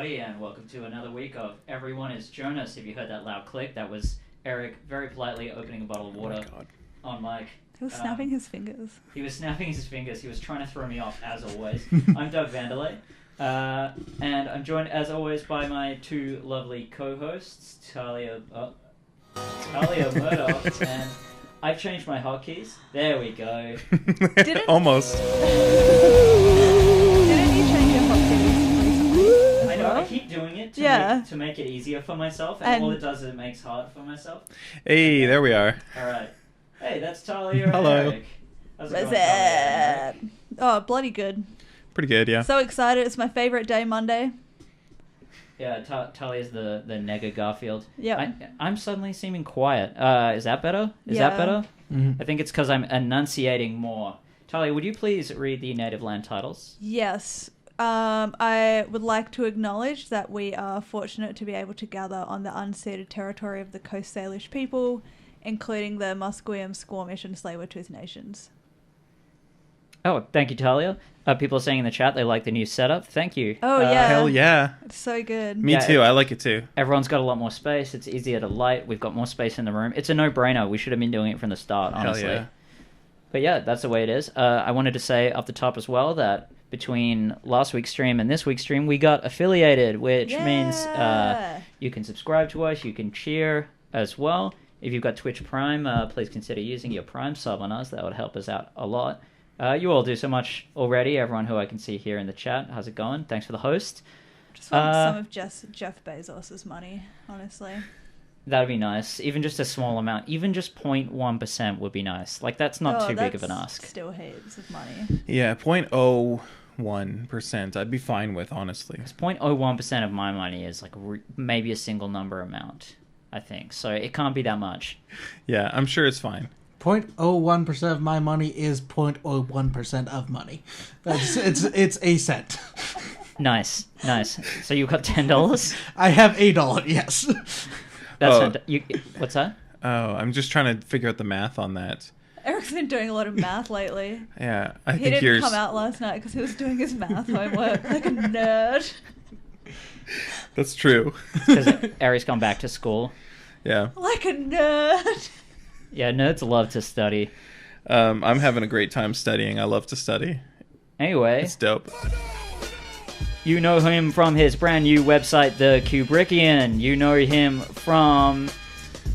everybody, and welcome to another week of Everyone is Jonas. If you heard that loud click, that was Erik very politely opening a bottle of water on mic. He was snapping his fingers. He was snapping his fingers. He was trying to throw me off, as always. I'm Doug Vanderlei, and I'm joined, as always, by my two lovely co-hosts, Tahlia Murdoch, and I've changed my hotkeys. There we go. Almost. Didn't you change your hotkeys? I know, I keep doing it to make it easier for myself, and all it does is it makes it hard for myself. Hey, there we are. Alright. Hey, that's Tahlia. Hello. Erik. How's it going, Tahlia? Oh, bloody good. Pretty good, yeah. So excited. It's my favorite day, Monday. Yeah, Talia's the nega Garfield. Yeah. I'm suddenly seeming quiet. Is that better? Is that better? Mm-hmm. I think it's because I'm enunciating more. Talia, would you please read the native land titles? Yes. I would like to acknowledge that we are fortunate to be able to gather on the unceded territory of the Coast Salish people, including the Musqueam, Squamish, and Tsleil-Waututh nations. Oh, thank you, Talia. People are saying in the chat they like the new setup. Thank you. Oh, yeah. Hell yeah. It's so good. Me too. I like it too. Everyone's got a lot more space. It's easier to light. We've got more space in the room. It's a no-brainer. We should have been doing it from the start, honestly. Hell yeah. But yeah, that's the way it is. I wanted to say up the top as well that between last week's stream and this week's stream, we got affiliated, which means you can subscribe to us, you can cheer as well. If you've got Twitch Prime, please consider using your Prime sub on us. That would help us out a lot. You all do so much already, everyone who I can see here in the chat. How's it going? Thanks for the host. Just want some of Jeff Bezos' money, honestly. That'd be nice. Even just a small amount. Even just 0.1% would be nice. Like, that's not too big of an ask. Still heaps of money. Yeah, 0.01% I'd be fine with, honestly. Because 0.01% of my money is like maybe a single number amount, I think. So it can't be that much. Yeah, I'm sure it's fine. 0.01% of my money is 0.01% of money. It's a cent. Nice. So you've got $10? I have $1, yes. What's that? Oh, I'm just trying to figure out the math on that. Eric's been doing a lot of math lately. Yeah, He didn't come out last night because he was doing his math homework like a nerd. That's true. Because Eric's gone back to school. Yeah. Like a nerd. Yeah, nerds love to study. I'm having a great time studying. I love to study. Anyway. It's dope. You know him from his brand new website, The Kubrickian. You know him from...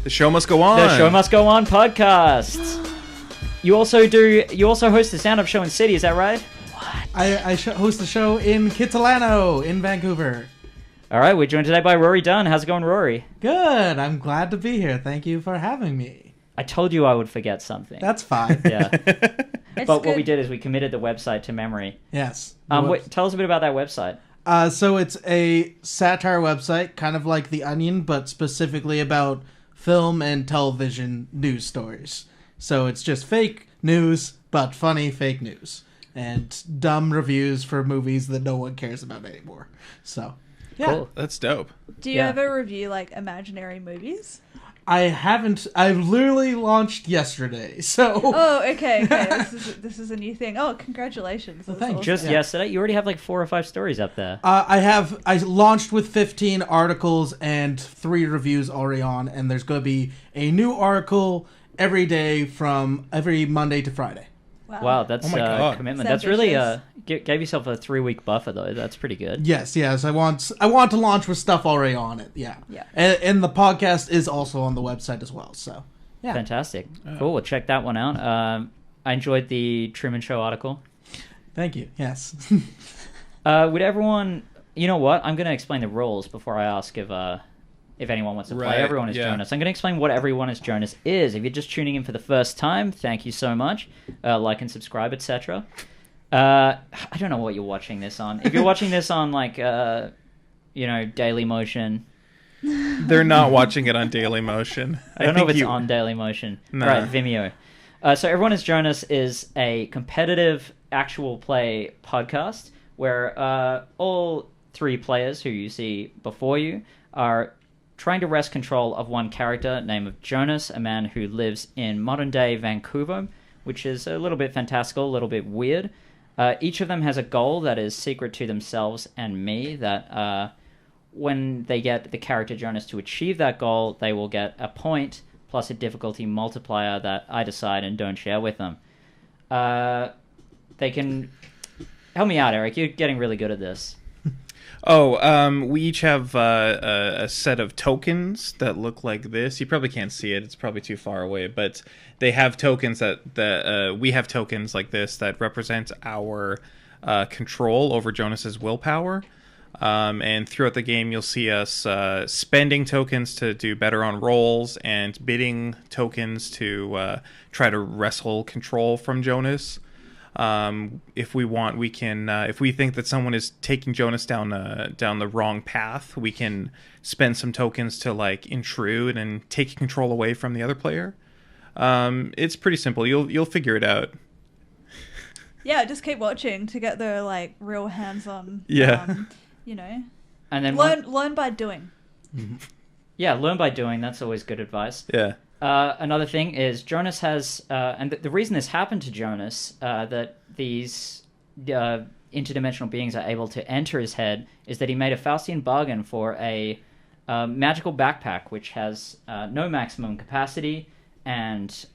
The Show Must Go On. The Show Must Go On podcast. You also host the stand-up show in City, is that right? What? I host the show in Kitsilano in Vancouver. All right, we're joined today by Rory Dunn. How's it going, Rory? Good. I'm glad to be here. Thank you for having me. I told you I would forget something. That's fine. Yeah. It's But good. what we did is we committed the website to memory. Yes. Tell us a bit about that website. So it's a satire website, kind of like The Onion, but specifically about film and television news stories. So it's just fake news, but funny fake news. And dumb reviews for movies that no one cares about anymore. So, yeah. Cool. That's dope. Do you ever review, like, imaginary movies? I haven't. I've literally launched yesterday, so... Oh, okay. This is a new thing. Oh, congratulations. Well, thanks. Awesome. Just yesterday? You already have like 4 or 5 stories up there. I launched with 15 articles and 3 reviews already on, and there's going to be a new article every day from every Monday to Friday. Wow, that's Oh my God. commitment. That's That's really ambitious. gave yourself a 3-week buffer though. That's pretty good. Yes. I want to launch with stuff already on it. Yeah. And the podcast is also on the website as well. So yeah. Fantastic. Cool. We'll check that one out. I enjoyed the Truman Show article. Thank you. Yes. Would everyone? You know what? I'm going to explain the rules before I ask if anyone wants to play. Right, Everyone is Jonas. I'm going to explain what Everyone is Jonas is. If you're just tuning in for the first time, thank you so much. Like and subscribe, etc. I don't know what you're watching this on. If you're watching this on like Daily Motion. They're not watching it on Daily Motion. I don't know if it's on Daily Motion. Nah. Right, Vimeo. So Everyone is Jonas is a competitive actual play podcast where all 3 players who you see before you are trying to wrest control of one character named Jonas, a man who lives in modern-day Vancouver, which is a little bit fantastical, a little bit weird. Each of them has a goal that is secret to themselves and me that when they get the character Jonas to achieve that goal, they will get a point plus a difficulty multiplier that I decide and don't share with them. They can... Help me out, Eric. You're getting really good at this. We each have a set of tokens that look like this. You probably can't see it. It's probably too far away. But they have tokens that we have tokens like this that represent our control over Jonas's willpower. And throughout the game, you'll see us spending tokens to do better on rolls and bidding tokens to try to wrestle control from Jonas. If we want, we can. If we think that someone is taking Jonas down the wrong path, we can spend some tokens to like intrude and take control away from the other player. It's pretty simple. You'll figure it out. Yeah, just keep watching to get the like real hands-on. Yeah. And then learn by doing. Yeah, learn by doing. That's always good advice. Yeah. Another thing is Jonas has, and the reason this happened to Jonas, that these interdimensional beings are able to enter his head, is that he made a Faustian bargain for a magical backpack which has no maximum capacity and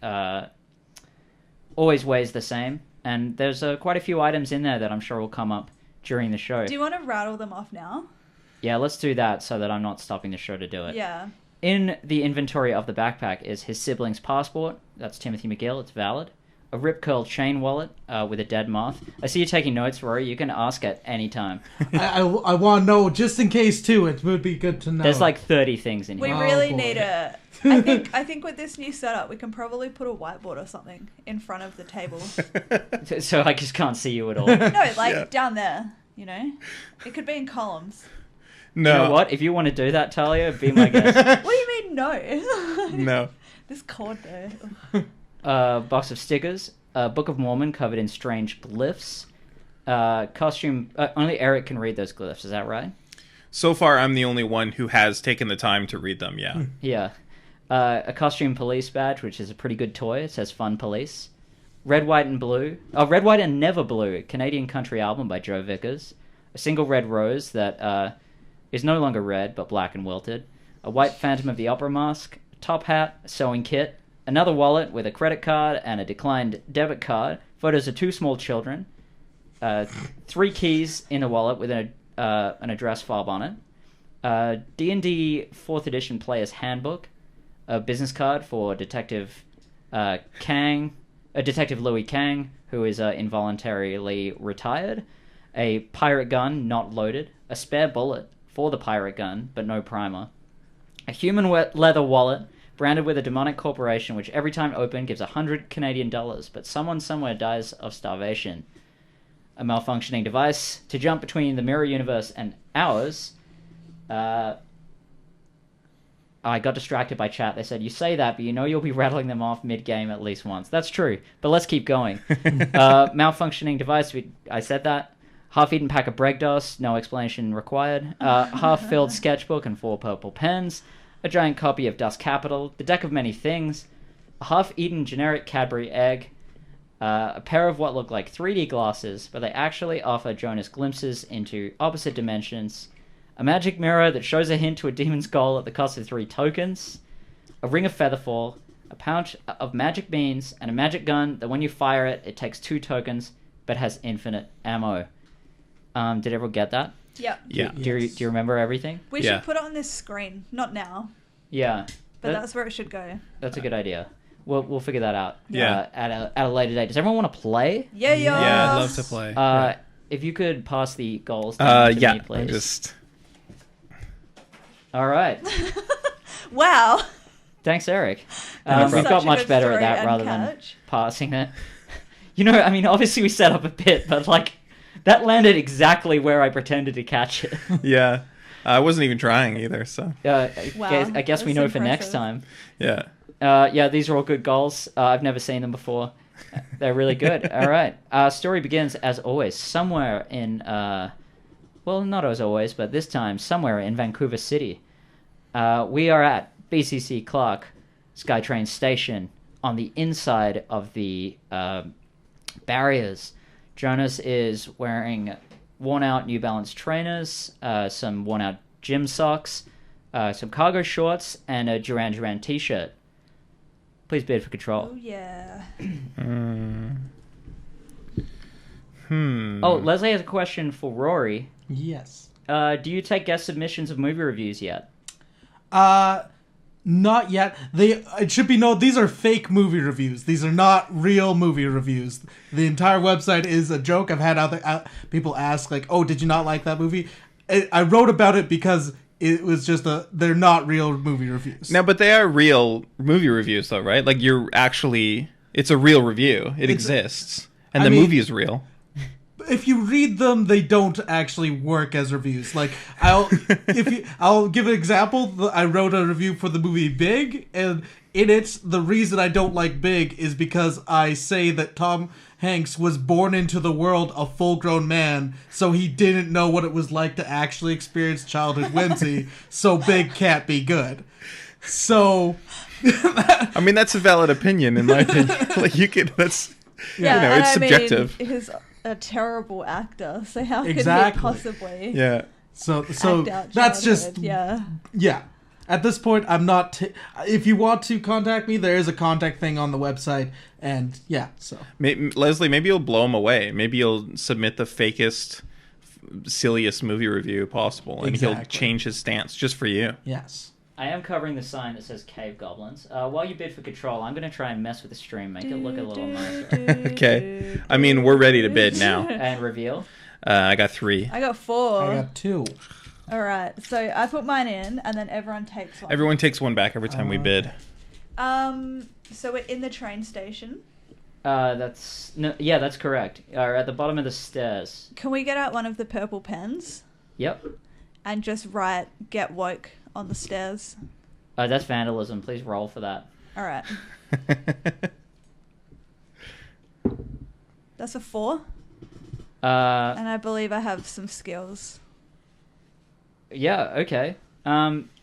always weighs the same. And there's quite a few items in there that I'm sure will come up during the show. Do you want to rattle them off now? Yeah, let's do that so that I'm not stopping the show to do it. Yeah. In the inventory of the backpack is his sibling's passport. That's Timothy McGill. It's valid. A Rip Curl chain wallet with a dead moth. I see you taking notes, Rory. You can ask at any time. I want to know, just in case, too. It would be good to know. There's like 30 things in We here. really need a... I think with this new setup, we can probably put a whiteboard or something in front of the table. So I just can't see you at all. No, like down there, It could be in columns. No. You know what? If you want to do that, Tahlia, be my guest. What do you mean, no? No. This cord, though. Box of stickers. Book of Mormon covered in strange glyphs. Costume... only Eric can read those glyphs, is that right? So far, I'm the only one who has taken the time to read them, yeah. Yeah. A costume police badge, which is a pretty good toy. It says Fun Police. Red, White and Blue. Oh, Red, White and Never Blue. Canadian country album by Joe Vickers. A single red rose that is no longer red, but black and wilted. A white Phantom of the Opera mask. A top hat. A sewing kit. Another wallet with a credit card and a declined debit card. Photos of 2 small children. 3 keys in the wallet with an address fob on it. D&D 4th edition player's handbook. A business card for Detective Detective Louis Kang, who is involuntarily retired. A pirate gun, not loaded. A spare bullet for the pirate gun, but no primer. A human leather wallet branded with a demonic corporation, which every time opened gives 100 Canadian dollars, but someone somewhere dies of starvation. A malfunctioning device to jump between the mirror universe and ours. I got distracted by chat. They said, you say that, but you'll be rattling them off mid-game at least once. That's true, but let's keep going. Malfunctioning device, I said that. Half-eaten pack of Bregdos, no explanation required. Half-filled sketchbook and 4 purple pens. A giant copy of Dust Capital. The Deck of Many Things. A half-eaten generic Cadbury egg. A pair of what look like 3D glasses, but they actually offer Jonas glimpses into opposite dimensions. A magic mirror that shows a hint to a demon's goal at the cost of 3 tokens. A ring of featherfall. A pouch of magic beans. And a magic gun that when you fire it, it takes 2 tokens, but has infinite ammo. Did everyone get that? Yep. Yeah. Do you remember everything? We should put it on this screen. Not now. Yeah. But that's where it should go. That's a good idea. We'll figure that out. Yeah. At a later date. Does everyone want to play? Yeah. Yeah, I'd love to play. If you could pass the goals to me, please. All right. Wow. Thanks, Eric. That's We've such got a much good better at story that and rather than catch. passing it. Obviously we set up a bit, but that landed exactly where I pretended to catch it. Yeah. I wasn't even trying either, so. I guess we that's know for next impressive. Yeah. time. These are all good goals. I've never seen them before. They're really good. All right. Our story begins, as always, somewhere in... well, not as always, but this time somewhere in Vancouver City. We are at BCC Clark SkyTrain Station on the inside of the barriers. Jonas is wearing worn-out New Balance trainers, some worn-out gym socks, some cargo shorts, and a Duran Duran t-shirt. Please bid for control. Oh, yeah. Oh, Leslie has a question for Rory. Yes. Do you take guest submissions of movie reviews yet? Not yet. It should be known these are fake movie reviews. These are not real movie reviews. The entire website is a joke. I've had other people ask like, "Oh, did you not like that movie?" I wrote about it because it was just they're not real movie reviews. No, but they are real movie reviews, though, right? Like it's a real review. It exists, and the movie is real. If you read them, they don't actually work as reviews. Like I'll give an example. I wrote a review for the movie Big, and in it, the reason I don't like Big is because I say that Tom Hanks was born into the world a full-grown man, so he didn't know what it was like to actually experience childhood whimsy. So Big can't be good. So, I mean, that's a valid opinion in my opinion. Like it's it's subjective. He's a terrible actor, so how could he possibly? Yeah. So act out that's just yeah. At this point, I'm not. If you want to contact me, there is a contact thing on the website, and so Leslie, maybe you'll blow him away. Maybe you'll submit the fakest, silliest movie review possible, and he'll change his stance just for you. Yes. I am covering the sign that says Cave Goblins. While you bid for control, I'm going to try and mess with the stream, make it look a little nicer. Okay. I mean, we're ready to bid now. And reveal? I got 3. I got 4. I got 2. All right, so I put mine in, and then everyone takes one. Everyone takes one back every time we bid. So we're in the train station. That's correct. At the bottom of the stairs. Can we get out one of the purple pens? Yep. And just write "Get Woke" on the stairs. That's vandalism. Please roll for that. All right. That's a 4. And I believe I have some skills. Yeah, okay.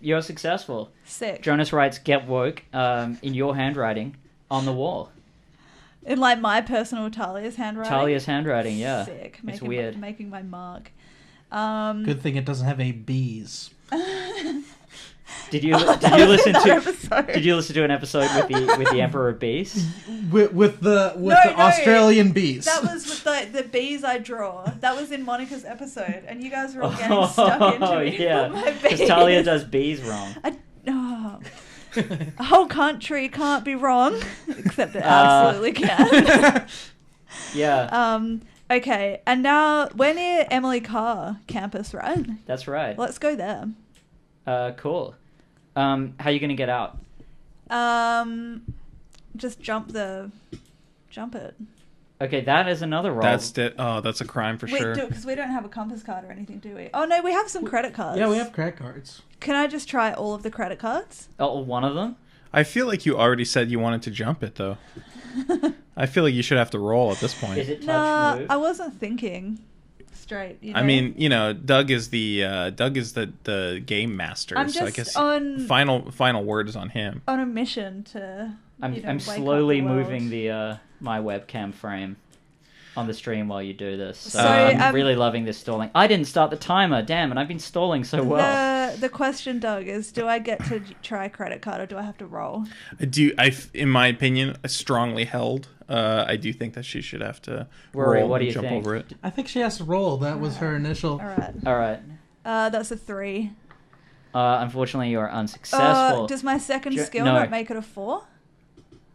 You're successful. Sick. Jonas writes "Get Woke" in your handwriting on the wall. In like my personal Tahlia's handwriting? Tahlia's handwriting, yeah. Sick. It's weird. Making my mark. Good thing it doesn't have any B's. Did you listen to an episode with the Emperor of Bees? With the Australian bees. That was with the bees I draw. That was in Monica's episode, and you guys were all getting stuck into me. Yeah, because Tahlia does bees wrong. A whole country can't be wrong, except it absolutely can. Yeah. Okay, and now we're near Emily Carr campus, right? That's right. Let's go there. Cool. How are you gonna get out? Just jump it. Okay, that is another roll. That's a crime for sure. Because we don't have a compass card or anything, do we? Oh no, we have some credit cards. Yeah, we have credit cards. Can I just try all of the credit cards? Oh, one of them? I feel like you already said you wanted to jump it, though. I feel like you should have to roll at this point. Is it touch move? I wasn't thinking straight. I mean, Doug is the game master. I'm so I just guess final word is on him. On a mission to. I'm slowly moving the my webcam frame on the stream while you do this. So I'm really loving this stalling. I didn't start the timer, damn, and I've been stalling so well. The question, Doug, is do I get to try credit card or do I have to roll? In my opinion, strongly held. I do think that she should have to Rory, roll what do you jump think? over it. I think she has to roll. That was her initial. All right. That's a 3. Unfortunately, you are unsuccessful. Does my second skill not make it a 4?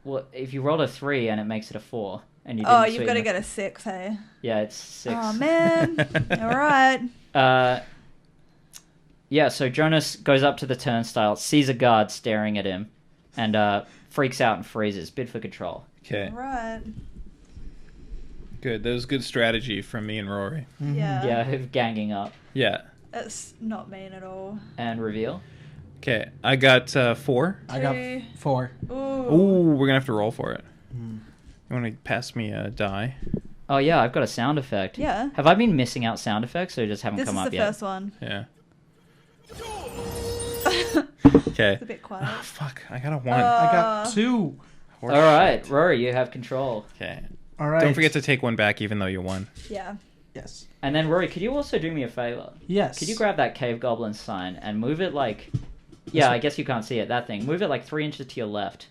Well, if you rolled a 3 and it makes it a 4, and you didn't you've got to get a 6, hey? Yeah, it's 6. Oh man! All right. Yeah. So Jonas goes up to the turnstile, sees a guard staring at him, and freaks out and freezes. Bid for control. Okay. All right. Good. That was good strategy from me and Rory. Mm-hmm. Yeah, ganging up. Yeah. That's not mean at all. And reveal. Okay, I got 4. I got 4. Ooh, we're gonna have to roll for it. You want to pass me a die? Oh yeah, I've got a sound effect. Yeah. Have I been missing out sound effects, or just haven't come up yet? This is the first one. Yeah. Okay. It's a bit quiet. Oh, fuck, I got a 1. I got 2. All right, Rory, you have control. Okay. All right. Don't forget to take one back, even though you won. Yeah. Yes. And then, Rory, could you also do me a favor? Yes. Could you grab that Cave Goblin sign and move it like... Yeah, I guess you can't see it, that thing. Move it like 3 inches to your left.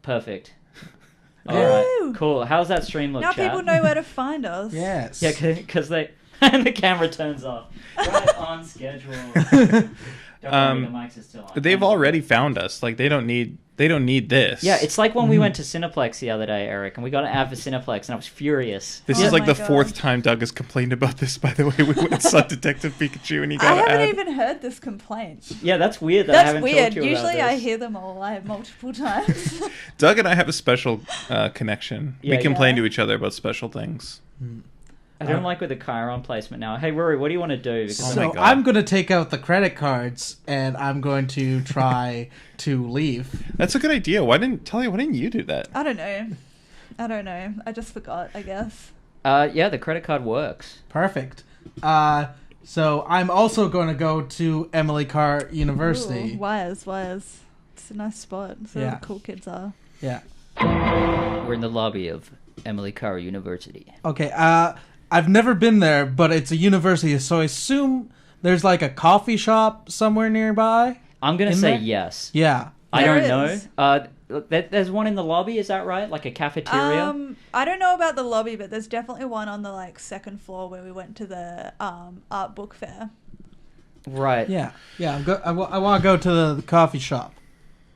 Perfect. Alright, Woo! cool. How's that stream look, Now chat? people know where to find us. Yes. Yeah, because they... and the camera turns off. Right on schedule. Don't worry, the mics are still on. They've already found us. Like they don't need this. Yeah, it's like when we went to Cineplex the other day, Eric, and we got an ad for Cineplex, and I was furious. This Oh is like my the God. 4th time Doug has complained about this, by the way. We went and saw Detective Pikachu and he I got an haven't ad. even heard this complaint. Yeah, that's weird that I That's haven't weird. talked to you Usually about I this. hear them all live multiple times. Doug and I have a special connection. Yeah, We complain yeah. to each other about special things. I don't like with the Chiron placement now. Hey, Rory, what do you want to do? Because Oh my So God. I'm going to take out the credit cards and I'm going to try to leave. That's a good idea. Why didn't you do that? I don't know. I just forgot, I guess. yeah, the credit card works. Perfect. So I'm also going to go to Emily Carr University. Ooh, wise. It's a nice spot. It's where all Yeah. the cool kids are. Yeah. We're in the lobby of Emily Carr University. Okay. I've never been there, but it's a university, so I assume there's like a coffee shop somewhere nearby. I'm going to In say there? yes. Yeah. I There don't is. know. There's one in the lobby, is that right? Like a cafeteria? I don't know about the lobby, but there's definitely one on the like second floor where we went to the art book fair. Right. Yeah. Yeah. I want to go to the coffee shop.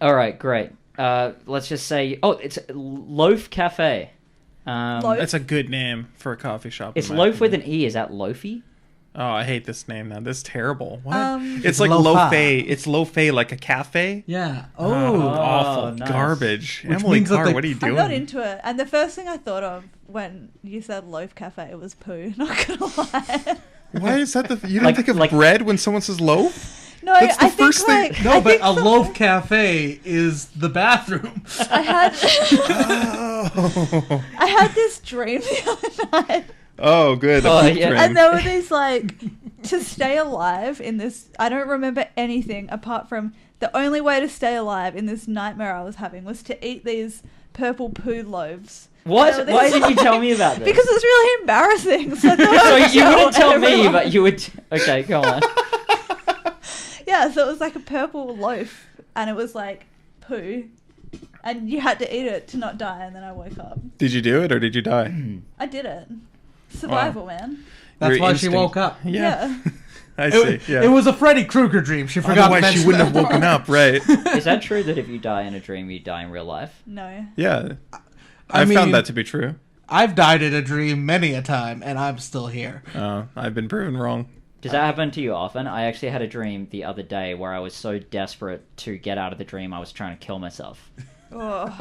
All right, great. Let's just say... Oh, it's Loaf Cafe. Loaf? That's a good name for a coffee shop. It's in my Loaf with opinion. an E. Is that Loafy? Oh, I hate this name now. This is terrible. What? Um, it's like Lo-fi. lo-fe. It's lo-fe like a cafe. Yeah. Oh, Oh. awful. nice. Garbage. Which Emily means that Carr, they- what are you I'm doing? not into it. And the first thing I thought of when you said loaf cafe was poo. Not gonna lie. Why is that you don't Like- think of like- bread when someone says loaf? No, That's the I think first thing- like No, I but think a the- loaf cafe is the bathroom. I had Oh. I had this dream the other night. Oh, good. A Oh, poop yeah. dream. And there were these like to stay alive in this. I don't remember anything apart from the only way to stay alive in this nightmare I was having was to eat these purple poo loaves. What? There were Why these, didn't you like- tell me about this? Because it was really embarrassing. So, I thought So I would you wouldn't tell me, everyone. but you would... Okay, go on. Yeah, so it was like a purple loaf, and it was like poo, and you had to eat it to not die. And then I woke up. Did you do it or did you die? I did it. Survival, man. That's Your why instinct. she woke up. Yeah. I It, see. Yeah. it was a Freddy Krueger dream. She forgot. Otherwise, to she mention wouldn't have that woken part. up, right? Is that true that if you die in a dream, you die in real life? No. Yeah. I I mean- found that to be true. I've died in a dream many a time, and I'm still here. I've been proven wrong. Does that happen to you often? I actually had a dream the other day where I was so desperate to get out of the dream, I was trying to kill myself. Oh.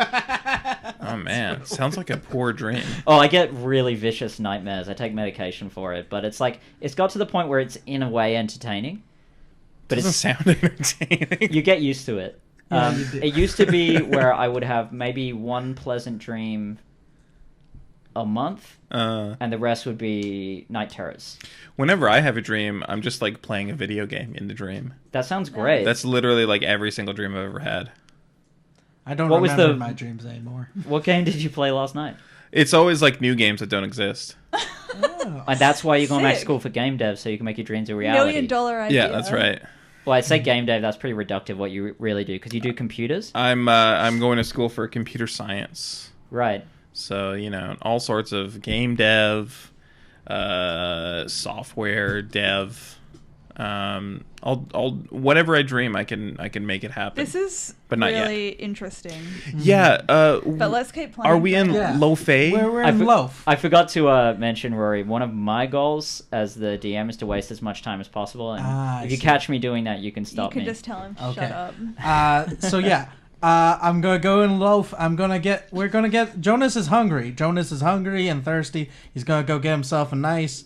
Oh, man. Sounds like a poor dream. Oh, I get really vicious nightmares. I take medication for it, but it's like, it's got to the point where it's in a way entertaining. But Doesn't it's, sound entertaining. you get used to it. Yeah, you do. It used to be where I would have maybe one pleasant dream a month, and the rest would be night terrors. Whenever I have a dream, I'm just like playing a video game in the dream. That sounds great. That's literally like every single dream I've ever had. I don't What was remember the- my dreams anymore. What game did you play last night? It's always like new games that don't exist. Oh. And that's why you're going back to Sick. school for game dev, so you can make your dreams a reality. $1 million idea. Yeah, that's right. Well, I say game dev, that's pretty reductive what you really do, because you do computers. I'm going to school for computer science. Right. So, you know, all sorts of game dev, software dev, I'll whatever I dream, I can make it happen. This is But not yet. really interesting. Yeah. But let's keep playing. Are we in Yeah. Lo-Fe? We're I in for- loaf. I forgot to mention, Rory, one of my goals as the DM is to waste as much time as possible. And Ah, I if you see. catch me doing that, you can You stop can me. just tell him, Okay. shut up. So yeah, I'm gonna go in loaf. We're gonna get. Jonas is hungry. Jonas is hungry and thirsty. He's gonna go get himself a nice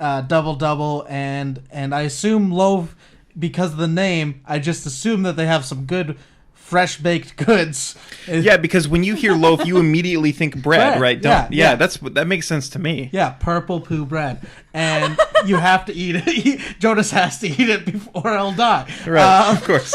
double, and I assume loaf because of the name. I just assume that they have some good fresh baked goods. Yeah, because when you hear loaf, you immediately think bread, Bread, right? yeah, yeah. That makes sense to me. Yeah, purple poo bread, and you have to eat it. Jonas has to eat it before he'll die. Right, of course.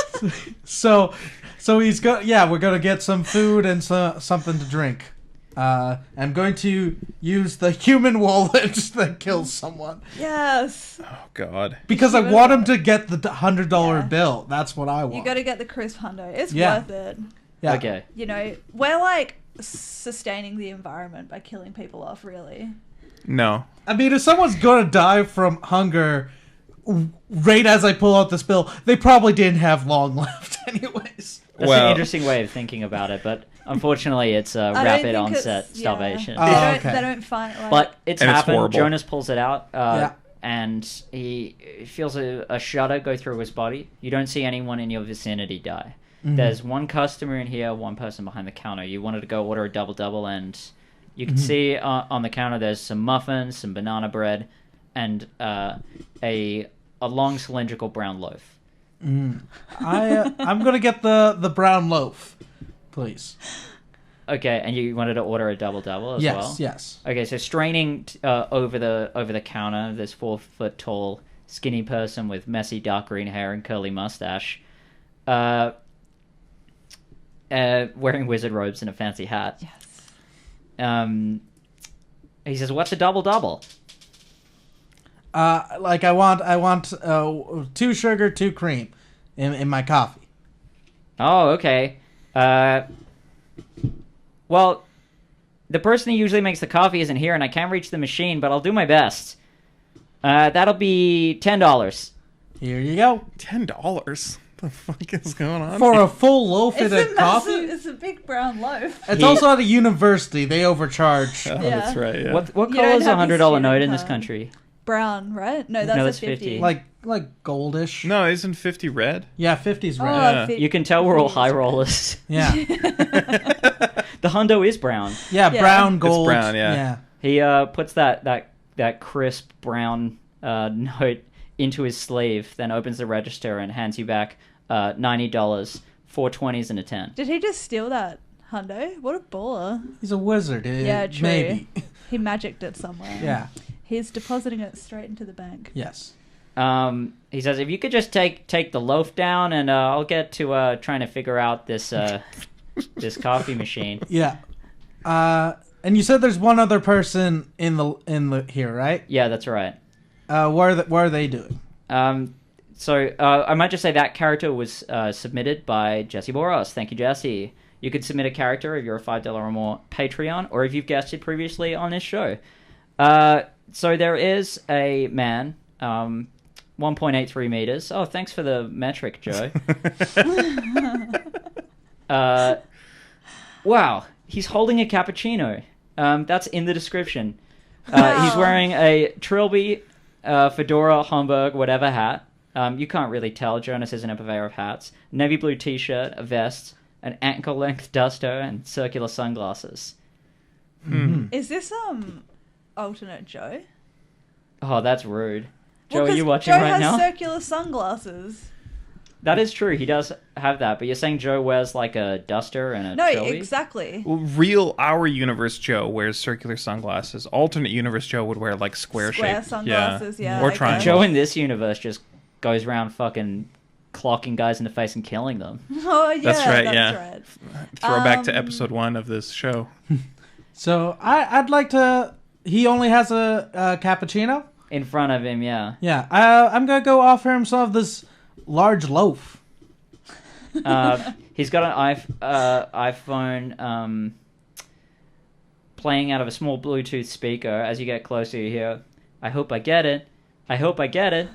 So he's go. Yeah, we're gonna get some food and something to drink. I'm going to use the human wallet that kills someone. Yes. Oh God. Because I Human want him wallet. to get the $100 Yeah. bill. That's what I want. You got to get the crisp hundo. It's Yeah. worth it. Yeah. Okay. You know, we're like sustaining the environment by killing people off, really. No. I mean, if someone's going to die from hunger right as I pull out this bill, they probably didn't have long left anyways. That's Well- an interesting way of thinking about it, but unfortunately, it's don't rapid think onset it's- yeah. starvation. Oh, They okay. don't find like. But it's And it's happened. horrible. Jonas pulls it out, Yeah. and he feels a shudder go through his body. You don't see anyone in your vicinity die. Mm-hmm. There's one customer in here, one person behind the counter. You wanted to go order a double, and you can Mm-hmm. see on the counter there's some muffins, some banana bread, and a long cylindrical brown loaf. I'm going to get the brown loaf, please. Okay, and you wanted to order a double as Yes, well? yes. Okay, so straining over the counter, this 4 foot tall, skinny person with messy dark green hair and curly mustache, wearing wizard robes and a fancy hat. Yes. He says, "What's a double?" Like I want 2 sugar, 2 cream in my coffee. Oh, okay. Well, the person who usually makes the coffee isn't here, and I can't reach the machine, but I'll do my best. That'll be $10. Here you go. $10. The fuck is going on? For a full loaf It's and a a coffee? massive, it's a big brown loaf. It's He- also at a university. They overcharge. Oh, Yeah. that's right. Yeah. What You color don't is a have your $100 note student in this card. country? Brown, right? No, that's No, a that's 50. 50. Like goldish. No, isn't 50 red? Yeah, 50's red. Yeah. You can tell we're all high rollers. Yeah. The hundo is brown. Yeah, Yeah. brown, It's gold. brown, yeah. He puts that crisp brown note into his sleeve, then opens the register and hands you back $90, 4 20s and a 10. Did he just steal that hundo? What a baller. He's a wizard. Yeah, true. Maybe. He magicked it somewhere. Yeah. He's depositing it straight into the bank. Yes. He says, if you could just take the loaf down, and I'll get to trying to figure out this this coffee machine. Yeah. And you said there's one other person in the here, right? Yeah, that's right. What are they doing? So I might just say that character was submitted by Jesse Boros. Thank you, Jesse. You could submit a character if you're a $5 or more Patreon, or if you've guessed it previously on this show. So there is a man, 1.83 meters. Oh, thanks for the metric, Joe. Wow, he's holding a cappuccino. That's in the description. He's wearing a trilby, fedora, Homburg, whatever hat. You can't really tell. Jonas isn't a purveyor of hats. Navy blue t-shirt, a vest, an ankle-length duster, and circular sunglasses. Is this alternate Joe? Oh, that's rude. Joe, Well, are 'cause you watching Joe right has now? circular sunglasses. That is true. He does have that, but you're saying Joe wears like a duster and a No, trilby? exactly. Well, real our universe Joe wears circular sunglasses. Alternate universe Joe would wear like square shaped sunglasses, yeah, or okay. triangle. Joe in this universe just goes around fucking clocking guys in the face and killing them. Oh yeah, That's right, That's yeah. right. Throwback to episode 1 of this show. So I'd like to. He only has a cappuccino. In front of him, yeah. Yeah. I'm gonna go offer him some of this large loaf. He's got an iPhone playing out of a small Bluetooth speaker. As you get closer, you hear, "I hope I get it. I hope I get it."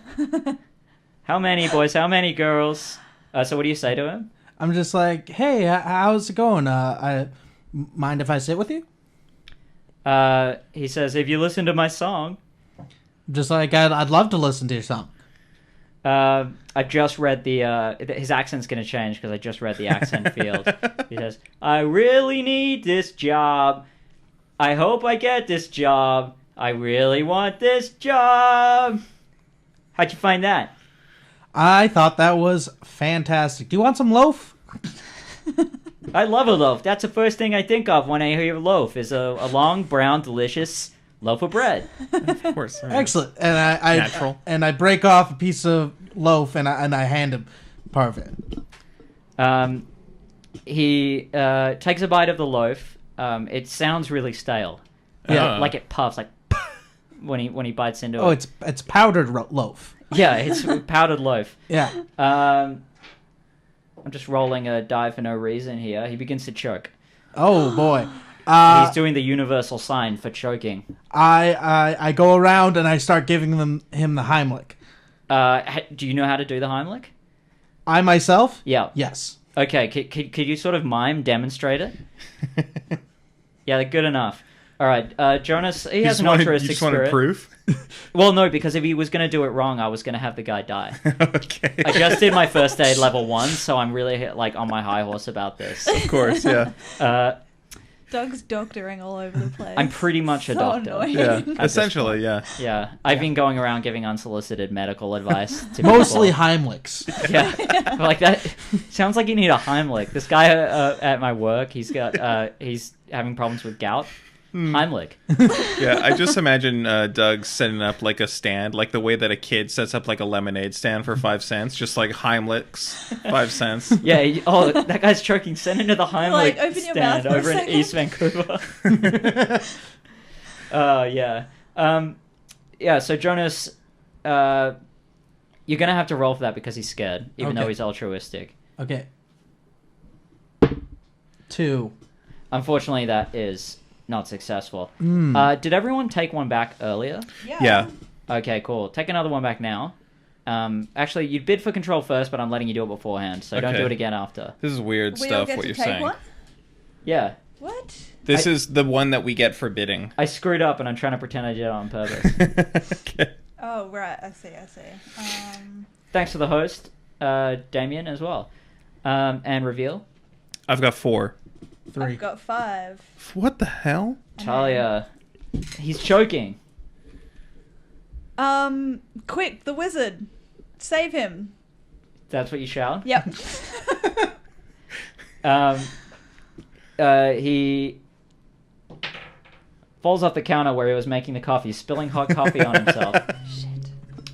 How many boys? How many girls? So what do you say to him? I'm just like, hey, how's it going? Mind if I sit with you? He says, "If you listen to my song." Just like I'd love to listen to your song. I just read his accent's going to change because I just read the accent field. He says, "I really need this job. I hope I get this job. I really want this job." How'd you find that? I thought that was fantastic. Do you want some loaf? I love a loaf. That's the first thing I think of when I hear loaf is a long, brown, delicious loaf of bread. Of course. Excellent. And I Natural. and I break off a piece of loaf and I hand him part of it. He takes a bite of the loaf, it sounds really stale. Yeah. Like it puffs, like when he bites into Oh, it. it's powdered loaf. Yeah, it's powdered loaf. Yeah. I'm just rolling a die for no reason here. He begins to choke. Oh boy. He's doing the universal sign for choking. I go around and I start giving him the Heimlich. Do you know how to do the Heimlich? I myself? Yeah. Yes. Okay, could you sort of mime demonstrate it? Yeah, good enough. All right, Jonas, he has an altruistic you just spirit. wanted proof? Well, no, because if he was going to do it wrong, I was going to have the guy die. Okay. I just did my first aid level 1, so I'm really like on my high horse about this. Of course, yeah. Doug's doctoring all over the place. I'm pretty much a So doctor. annoying. Yeah, this essentially, yeah. Yeah, I've been going around giving unsolicited medical advice to Mostly people. Heimlichs. Yeah, like that sounds like you need a Heimlich. This guy at my work, he's having problems with gout. Heimlich. Yeah, I just imagine Doug setting up like a stand, like the way that a kid sets up like a lemonade stand for 5 cents, just like Heimlich's 5 cents. Yeah, that guy's choking. Send him to the Heimlich Like, open your mouth stand for a over in second. East Vancouver. Yeah. Yeah, so Jonas, you're going to have to roll for that because he's scared, even though Okay. he's altruistic. Okay. 2. Unfortunately, that is not successful. Did everyone take one back earlier? Yeah. Okay, cool. Take another one back now. Actually, you bid for control first, but I'm letting you do it beforehand, so don't Okay. do it again after. This is weird We all stuff, get what to you're take saying. one? Yeah. What? This is the one that we get for bidding. I screwed up, and I'm trying to pretend I did it on purpose. Okay. Oh, right. I see. Thanks to the host, Damien, as well. And reveal. I've got 4. 3. I've got 5. What the hell? Tahlia. He's choking. Quick, the wizard. Save him. That's what you shout? Yep. He falls off the counter where he was making the coffee, spilling hot coffee on himself. Shit.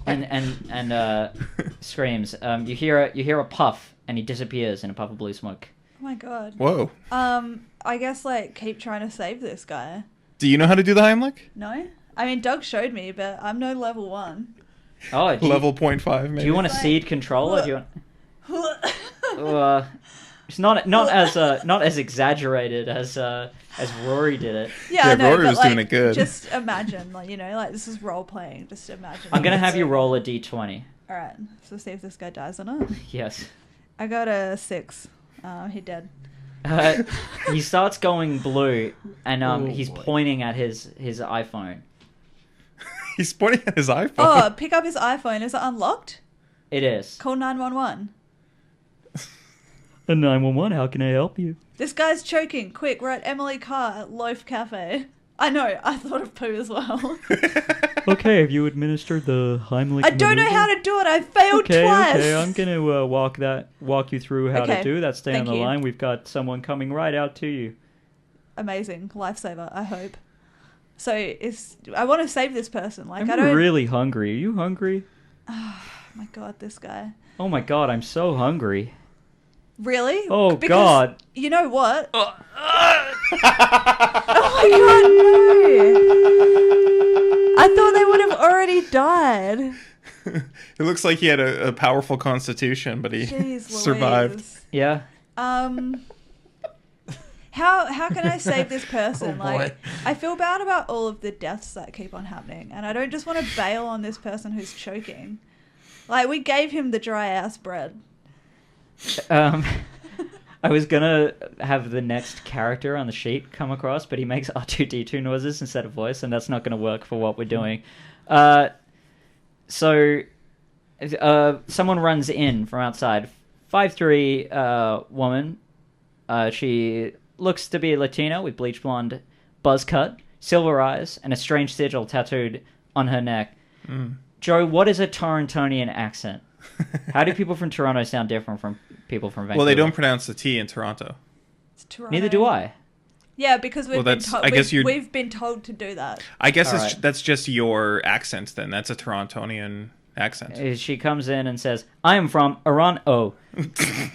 And screams. You hear a puff, and he disappears in a puff of blue smoke. Oh my god. Whoa. I guess, like, keep trying to save this guy. Do you know how to do the Heimlich? No? I mean, Doug showed me, but I'm no level 1. Oh, Level 0.5, maybe. Do you want to Like- cede control, or do you want? It's not as exaggerated as Rory did it. Yeah, Yeah, I know, Rory but, was doing it good. Just imagine, like, like, this is role playing. Just imagine. I'm gonna have you roll a d20. Alright, so see if this guy dies or not. Yes. I got a 6. He dead. He starts going blue, and he's boy. pointing at his iPhone. He's pointing at his iPhone. Oh, pick up his iPhone. Is it unlocked? It is. Call 911. 911. How can I help you? This guy's choking. Quick, we're at Emily Carr at Loaf Cafe. I know, I thought of poo as well. Okay, have you administered the Heimlich? I don't know how to do it. I failed twice. Okay, I'm gonna walk you through how Okay, to do that. Stay on thank the you. line. We've got someone coming right out to you. Amazing. Lifesaver, I hope. So, I want to save this person. Like, I'm I don't... really hungry. Are you hungry? Oh my god, this guy. Oh my god, I'm so hungry. Really? Oh, Because God. You know what? Oh my god, no! I thought they would have already died. It looks like he had a powerful constitution, but he Jeez survived. Louise. Yeah. How can I save this person? Oh, boy. Like, I feel bad about all of the deaths that keep on happening, and I don't just want to bail on this person who's choking. Like, we gave him the dry ass bread. I was gonna have the next character on the sheet come across, but he makes R2D2 noises instead of voice, and that's not gonna work for what we're doing. So someone runs in from outside. 5'3" woman. She looks to be Latina with bleach blonde buzz cut, silver eyes, and a strange sigil tattooed on her neck. Joe, what is a Torontonian accent? How do people from Toronto sound different from people from Vancouver? Well, they don't pronounce the T in Toronto. It's Toronto. Neither do I. Yeah, because we've Well, been that's- told. I guess you're- We've been told to do that. I guess All right. that's just your accent then. That's a Torontonian accent. She comes in and says, "I am from Iran." Oh,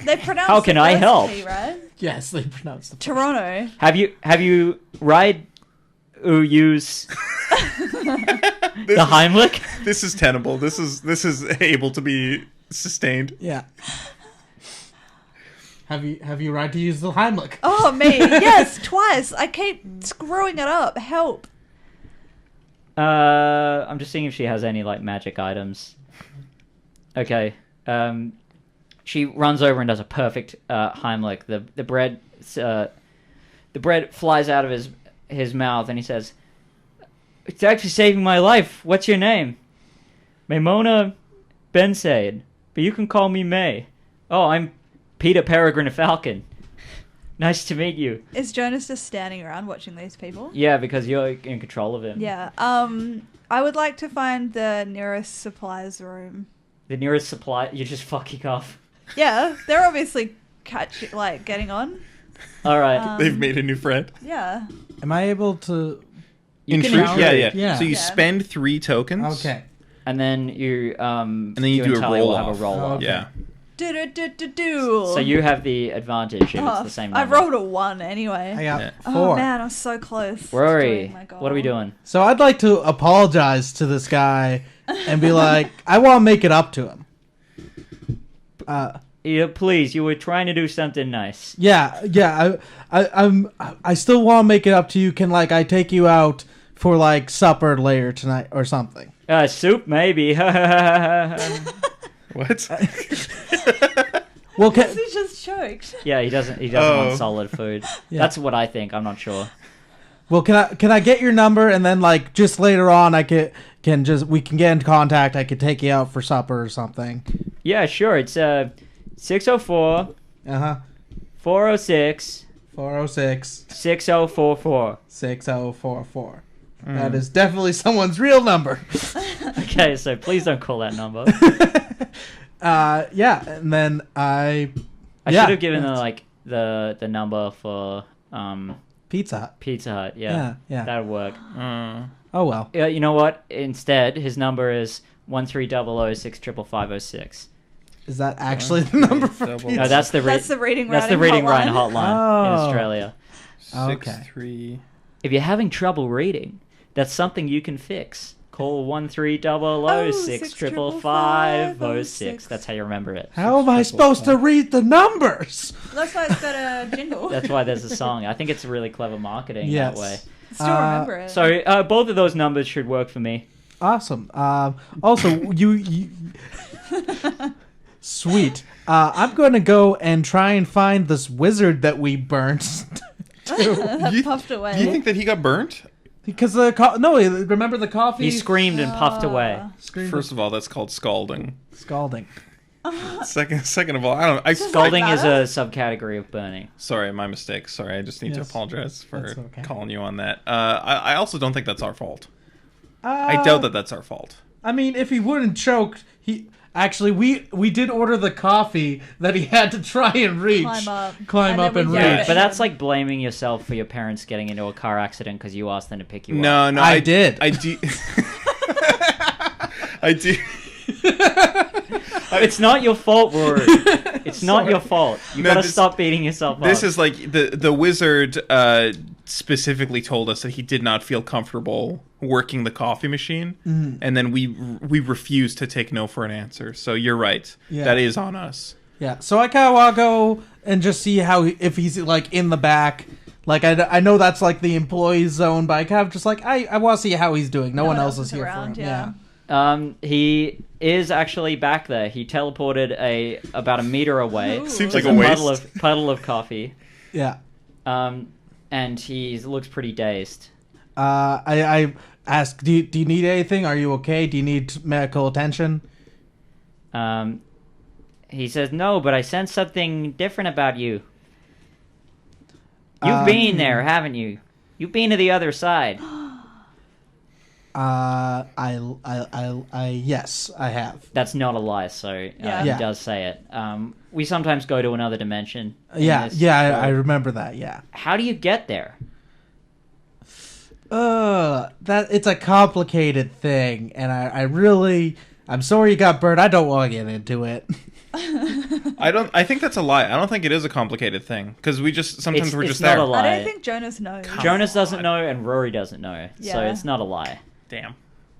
They pronounce How can the I first help? T, right? Yes, they pronounce the Toronto. have you ride use the Heimlich? This is tenable. This is able to be sustained. Yeah. Have you tried to use the Heimlich? Oh, me. Yes, twice. I keep screwing it up. Help. I'm just seeing if she has any like magic items. Okay. She runs over and does a perfect Heimlich. The bread flies out of his mouth, and he says, "It's actually saving my life. What's your name?" "Maimona Ben Said, but you can call me May." "Oh, I'm Peter Peregrine Falcon. Nice to meet you." Is Jonas just standing around watching these people? Yeah, because you're in control of him. Yeah. I would like to find the nearest supplies room. The nearest supply, you're just fucking off. Yeah, they're obviously getting on. All right. They've made a new friend. Yeah. Am I able to? You can Intrude? intrude. Yeah. So you Yeah. spend 3 tokens. Okay. And then you And then you do and a Tahlia roll will off. have a roll off. Okay. Yeah. Do. So you have the advantage if it's the same I number. rolled a 1 anyway. I got Yeah. 4. Oh man, I was so close. to Rory, doing my goal. what are we doing? So I'd like to apologize to this guy and be like, I want to make it up to him. Yeah, please, you were trying to do something nice. Yeah. I still want to make it up to you. Can I take you out for supper later tonight or something? Soup, maybe. What? Well, He just choked. Yeah, he doesn't Oh. want solid food. Yeah. That's what I think. I'm not sure. can I get your number and then just later on we can get in contact. I could take you out for supper or something. Yeah, sure. It's 604 406 406 6044. 6044. That is definitely someone's real number. Okay, so please don't call that number. Yeah, and then I should have given the number for Pizza Hut. Pizza Hut. Yeah, Yeah. that would work. Oh well. Yeah, you know what? Instead, his number is 1300655506. Is that actually the number for Double- pizza? No, that's the That's the reading that's the writing reading writing hotline. hotline in Oh. Australia. Okay. 6-3. If you're having trouble reading, that's something you can fix. Call 1300655506. That's how you remember it. How am I supposed to read the numbers? That's why it's got a jingle. That's why there's a song. I think it's really clever marketing Yes. that way. Still remember it. So both of those numbers should work for me. Awesome. Also, you sweet. I'm going to go and try and find this wizard that we burnt. Puffed away. Do you think that he got burnt? Because remember the coffee? He screamed and puffed away. Screamed First of all, that's called scalding. scalding. Second of all, I don't. Scalding is that? a subcategory of burning. Sorry, my mistake. Sorry, I just need to Yes. apologize for That's okay. calling you on that. I also don't think that's our fault. I doubt that that's our fault. I mean, if he wouldn't choke, actually we did order the coffee that he had to try and reach. Climb up and we reach. gave Yeah, it but that's him. like blaming yourself for your parents getting into a car accident because you asked them to pick you up. No, I did. I do. I do. It's not your fault, Rory. It's not your fault. You No, gotta this- stop beating yourself This up. is like the wizard specifically told us that he did not feel comfortable working the coffee machine, and then we refused to take no for an answer. So you're right. Yeah. That is on us. Yeah, so I kind of want to go and just see if he's in the back. I know that's the employee zone, but I kind of just I want to see how he's doing. No one else is here around, for him. yeah. He is actually back there. He teleported about a meter away. Ooh. Seems There's like a waste. puddle of coffee. Yeah. And he looks pretty dazed. I asked, do you need anything? Are you okay? Do you need medical attention? He says, no, but I sense something different about you. You've been there, haven't you? You've been to the other side. Yes, I have. That's not a lie, so Yeah. he Yeah. does say it. We sometimes go to another dimension. in Yeah, this I show. remember that. Yeah. How do you get there? That it's a complicated thing, and I I'm sorry you got burnt. I don't want to get into it. I think that's a lie. I don't think it is a complicated thing because we're just It's there. not a lie. I don't think Jonas knows. Jonas doesn't know and Rory doesn't know. So Yeah. it's not a lie. Damn.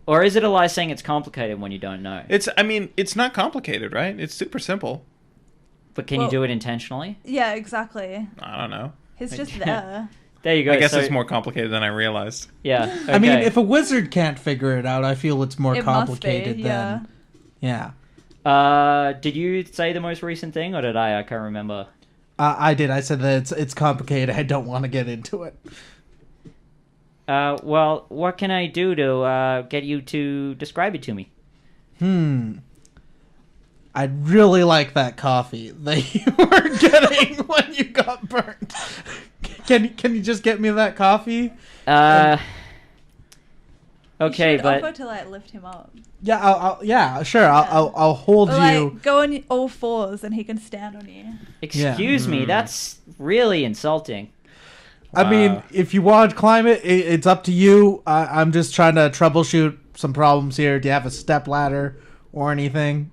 Or is it a lie saying it's complicated when you don't know? It's not complicated, right? It's super simple. But can you do it intentionally? Yeah, exactly. I don't know. He's just there. There you go. I guess So- it's more complicated than I realized. Yeah. Okay. I mean, if a wizard can't figure it out, I feel it's more It complicated must be, yeah. than... Yeah. Did you say the most recent thing, or did I? I can't remember. I did. I said that it's complicated. I don't want to get into it. Well, what can I do to get you to describe it to me? I'd really like that coffee that you were getting when you got burnt. Can you just get me that coffee? Okay, You should but offer to like lift him up. Yeah, sure. I'll hold Or, you. like, go on all fours and he can stand on you. excuse me, that's really insulting. I mean, if you want to climb it, it's up to you. I'm just trying to troubleshoot some problems here. Do you have a step ladder or anything?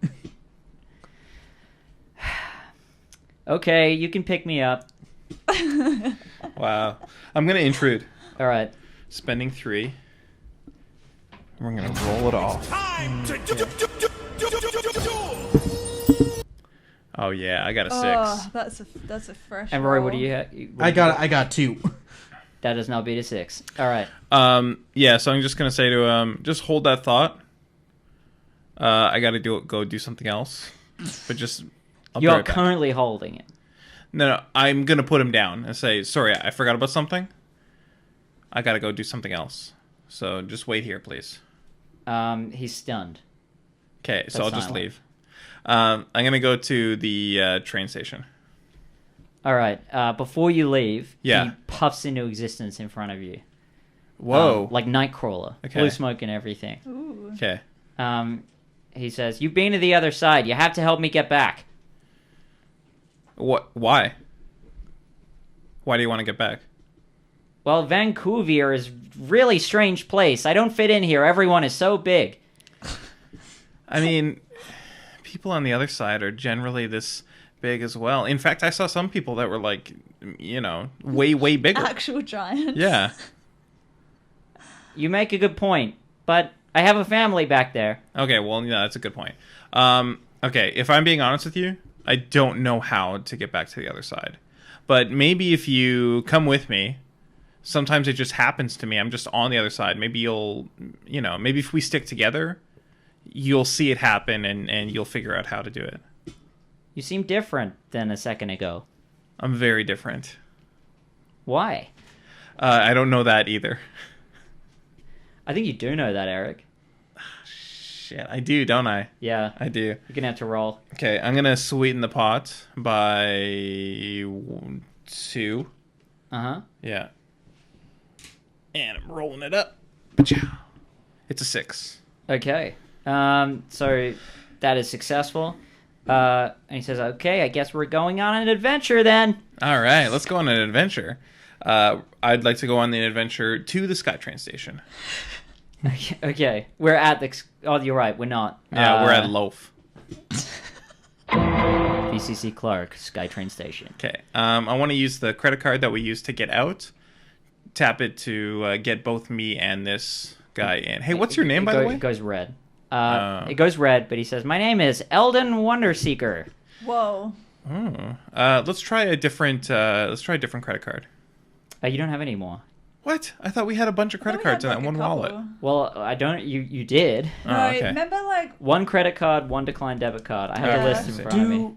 Okay, you can pick me up. Wow. I'm gonna intrude. All right. Spending 3. We're gonna roll it all. Oh yeah, I got a 6. Oh, that's a fresh. And Rory, roll. what do you have? I got 2. That does not beat a 6. All right. Yeah, so I'm just gonna say to just hold that thought. I gotta go do something else. But just I'll be You're right back. currently holding it. No, I'm gonna put him down and say, sorry, I forgot about something. I gotta go do something else. So just wait here, please. He's stunned. Okay, so That's I'll just silent. leave. I'm gonna go to the train station. All right. Before you leave, Yeah. he puffs into existence in front of you. Whoa. Like Nightcrawler. Okay. Blue smoke and everything. Ooh. Okay. He says, "You've been to the other side. You have to help me get back." What? Why? Why do you want to get back? Well, Vancouver is really strange place. I don't fit in here. Everyone is so big. I mean, people on the other side are generally this big as well. In fact, I saw some people that were like, way, way bigger. Actual giants. Yeah. You make a good point, but I have a family back there. Okay, well, yeah, that's a good point. Okay, if I'm being honest with you, I don't know how to get back to the other side. But maybe if you come with me, sometimes it just happens to me. I'm just on the other side. Maybe maybe if we stick together, you'll see it happen and you'll figure out how to do it. You seem different than a second ago. I'm very different. Why? I don't know that either. I think you do know that, Eric. Shit, I do, don't I? Yeah. I do. You're gonna have to roll. Okay, I'm gonna sweeten the pot by 2. Uh-huh. Yeah. And I'm rolling it up. Pachow. It's a 6. Okay. So that is successful. And he says, "Okay, I guess we're going on an adventure then." All right, let's go on an adventure. I'd like to go on the adventure to the SkyTrain station. Okay. We're at the... Oh, you're right. We're not. Yeah, we're at Loaf. VCC Clark, SkyTrain Station. Okay. I want to use the credit card that we used to get out. Tap it to get both me and this guy in. Hey, what's your name, by the way? It goes red. It goes red, but he says, "My name is Eldon Wonderseeker." Whoa. Let's try a different credit card. You don't have any more. What? I thought we had a bunch of credit cards in that one wallet. Well, I don't. You did. Oh, No, okay. remember like One credit card, one declined debit card. I have Yeah. the list in front of me.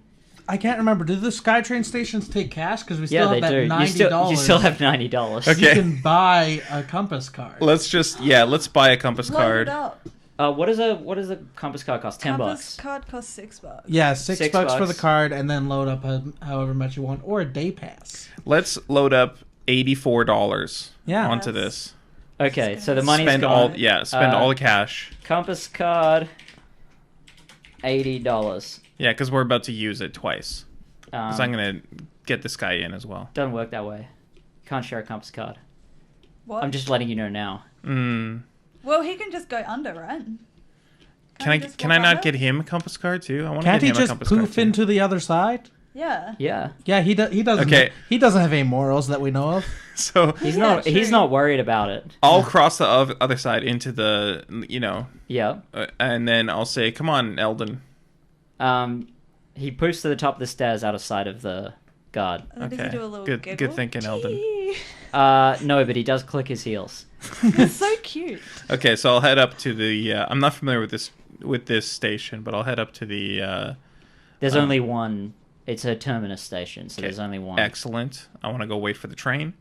I can't remember. Do the SkyTrain stations take cash? Because we Yeah, still they have that do. $90. You still have $90. Okay. You can buy a compass card. Let's buy a compass load card. it up. What does a compass card cost? $10. Compass card costs $6. Yeah, $6 $6 for the card, and then load up however much you want, or a day pass. Let's load up $84 Yeah. onto this. Okay, so the money's Spend gone. spend all the cash. Compass card, $80. Yeah, because we're about to use it twice. Because I'm Um, gonna get this guy in as well. Doesn't work that way. Can't share a compass card. What? I'm just letting you know now. Mm. Well, he can just go under, right? Can I not get him a compass card too? I want to Can't get he him a just compass card poof too. into the other side? Yeah. Yeah. Yeah, he doesn't. Okay. He doesn't have any morals that we know of. So He's Yeah, he's true. not worried about it. I'll cross the other side into the, Yeah. and then I'll say, "Come on, Eldon." He poofs to the top of the stairs out of sight of the guard. Does he Okay. do a little Good giggle? thinking, Eldon. Gee. No, but he does click his heels. It's so cute. Okay, so I'll head up to the. I'm not familiar with this station, but I'll head up to the. There's only one. It's a terminus station, so there's only one. Excellent. I want to go wait for the train.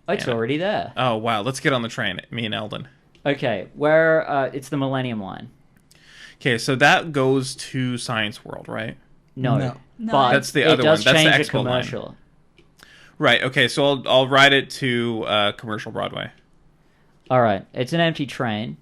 Oh, it's Yeah. already there. Oh wow, let's get on the train. Me and Eldon. Okay, it's the Millennium Line. Okay, so that goes to Science World, right? No. No. No. But That's the it other does one. That's the change Expo a line. commercial. Right. Okay, so I'll ride it to Commercial Broadway. All right, it's an empty train.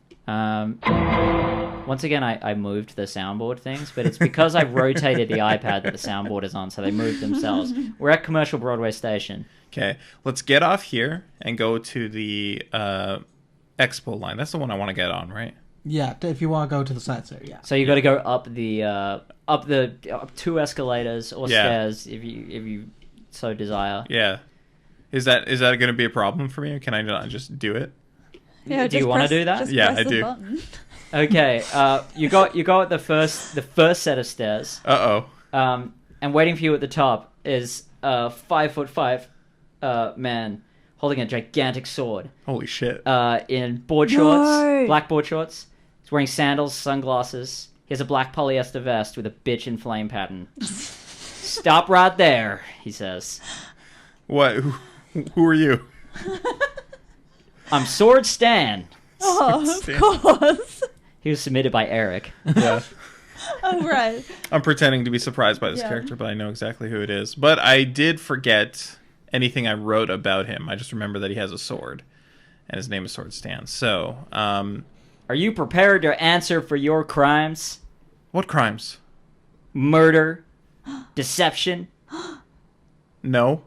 Once again, I moved the soundboard things, but it's because I rotated the iPad that the soundboard is on, so they moved themselves. We're at Commercial Broadway Station. Okay, let's get off here and go to the Expo line. That's the one I want to get on, right? Yeah, if you want to go to the science fair, yeah. So you got to go up two escalators or Yeah. stairs if you so desire. Yeah. Is that going to be a problem for me, or can I not just do it? Yeah, Do you just wanna press- do that? Just Yeah, press I the do. button. Okay, you go at the first set of stairs. Uh oh. And waiting for you at the top is a 5'5" man holding a gigantic sword. Holy shit. In board shorts, No. black board shorts. He's wearing sandals, sunglasses. He has a black polyester vest with a bitch in flame pattern. Stop right there, he says. What? Who are you? I'm Sword Stan. Oh, Stan. of course. He was submitted by Erik. Yeah. Oh, right. I'm pretending to be surprised by this Yeah. character, but I know exactly who it is. But I did forget anything I wrote about him. I just remember that he has a sword, and his name is Sword Stan. So, Are you prepared to answer for your crimes? what crimes? Murder? Deception? No.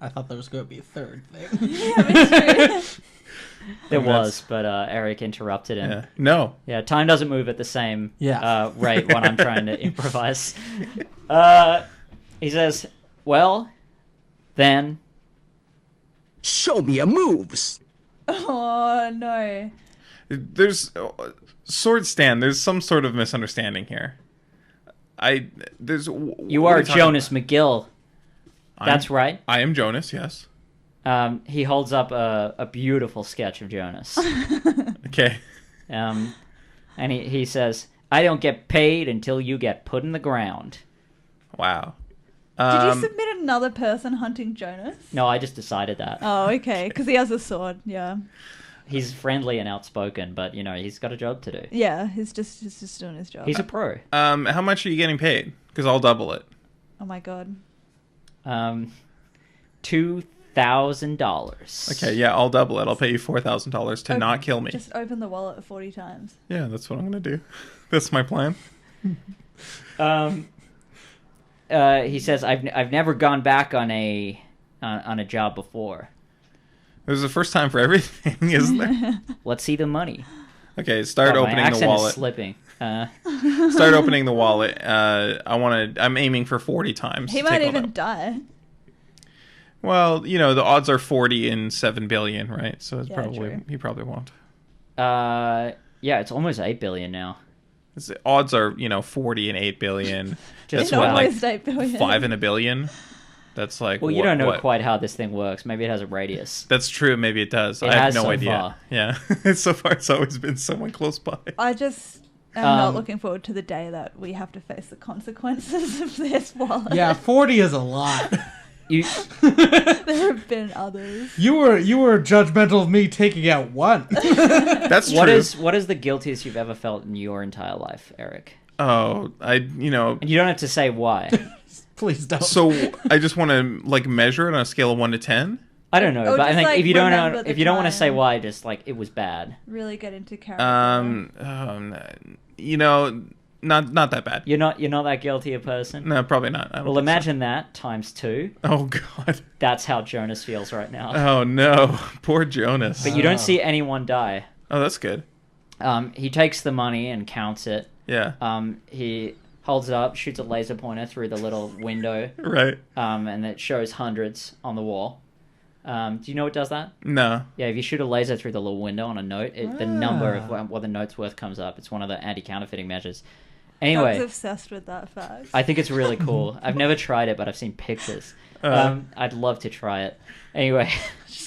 I thought there was going to be a third thing. Yeah, me too. There And was, but Erik interrupted him. Yeah. No. Yeah, time doesn't move at the same Yeah. rate when I'm trying to improvise. He says, well, then... Show me your moves. Oh, no. There's Sword Stan. There's some sort of misunderstanding here. You are Jonas McGill. That's right. I am Jonas. Yes. He holds up a beautiful sketch of Jonas. Okay. And he says, I don't get paid until you get put in the ground. Wow. Did you submit another person hunting Jonas? No, I just decided that. Oh, okay. Because he has a sword. Yeah. He's friendly and outspoken, but, he's got a job to do. Yeah, he's just doing his job. He's a pro. How much are you getting paid? Because I'll double it. Oh my god. $2,000. Okay, yeah, I'll double it. I'll pay you $4,000 to not kill me. Just open the wallet 40 times. Yeah, that's what I'm gonna do. That's my plan. He says, I've never gone back on a job before. There's a first time for everything, isn't there? Let's see the money. Okay, start Oh, my opening the accent is wallet. slipping. Start opening the wallet. I'm aiming for 40 times. He to might take all even that. die. Well, the odds are 40 in 7 billion, right? So it's Yeah, probably true. he probably won't. Yeah, it's almost 8 billion now. The odds are 40 in 8 billion. Just That's It's what, like almost 8 billion. 5 in a billion. That's like Well, you what- don't know what? quite how this thing works. Maybe it has a radius. That's true. Maybe it does. It I have has no so idea. far. Yeah, so far it's always been someone close by. I just am not Um, looking forward to the day that we have to face the consequences of this wallet. Yeah, 40 is a lot. You, There have been others. You were judgmental of me taking out one. That's true. what is the guiltiest you've ever felt in your entire life, Erik? Oh, And you don't have to say why. Please don't. So I just want to measure it on a scale of 1 to 10. I don't know, Oh, but I just, think like, if you don't remember know, the if you don't want to say time. why, just like it was bad. Really get into character. Not that bad. You're not that guilty a person. No, probably not. I don't Well, think so. imagine that times 2. Oh God. That's how Jonas feels right now. Oh no, poor Jonas. But you don't see anyone die. Oh, that's good. He takes the money and counts it. Yeah. He holds it up, shoots a laser pointer through the little window. Right. And it shows hundreds on the wall. Do you know what does that? No. Yeah, if you shoot a laser through the little window on a note, the number of what the note's worth comes up. It's one of the anti-counterfeiting measures. Anyway, I was obsessed with that fact. I think it's really cool. I've never tried it, but I've seen pictures. I'd love to try it. Anyway,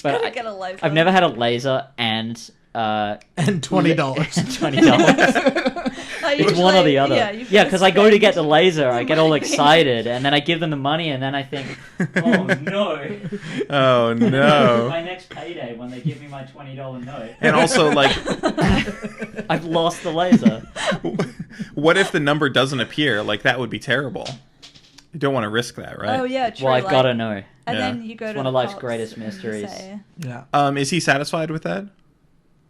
but get a laser. I've never had a laser and And $20. $20. It's one or the other. Yeah, because I go to get the laser, I get all excited, and then I give them the money, and then I think, oh no. Oh no. My next payday when they give me my $20 note. And also, like, I've lost the laser. what if the number doesn't appear? Like, that would be terrible. You don't want to risk that, right? Oh yeah, true. Well, I've got to know. And Yeah. then you go It's to one the of life's cops greatest and you mysteries. say, Yeah. Is he satisfied with that?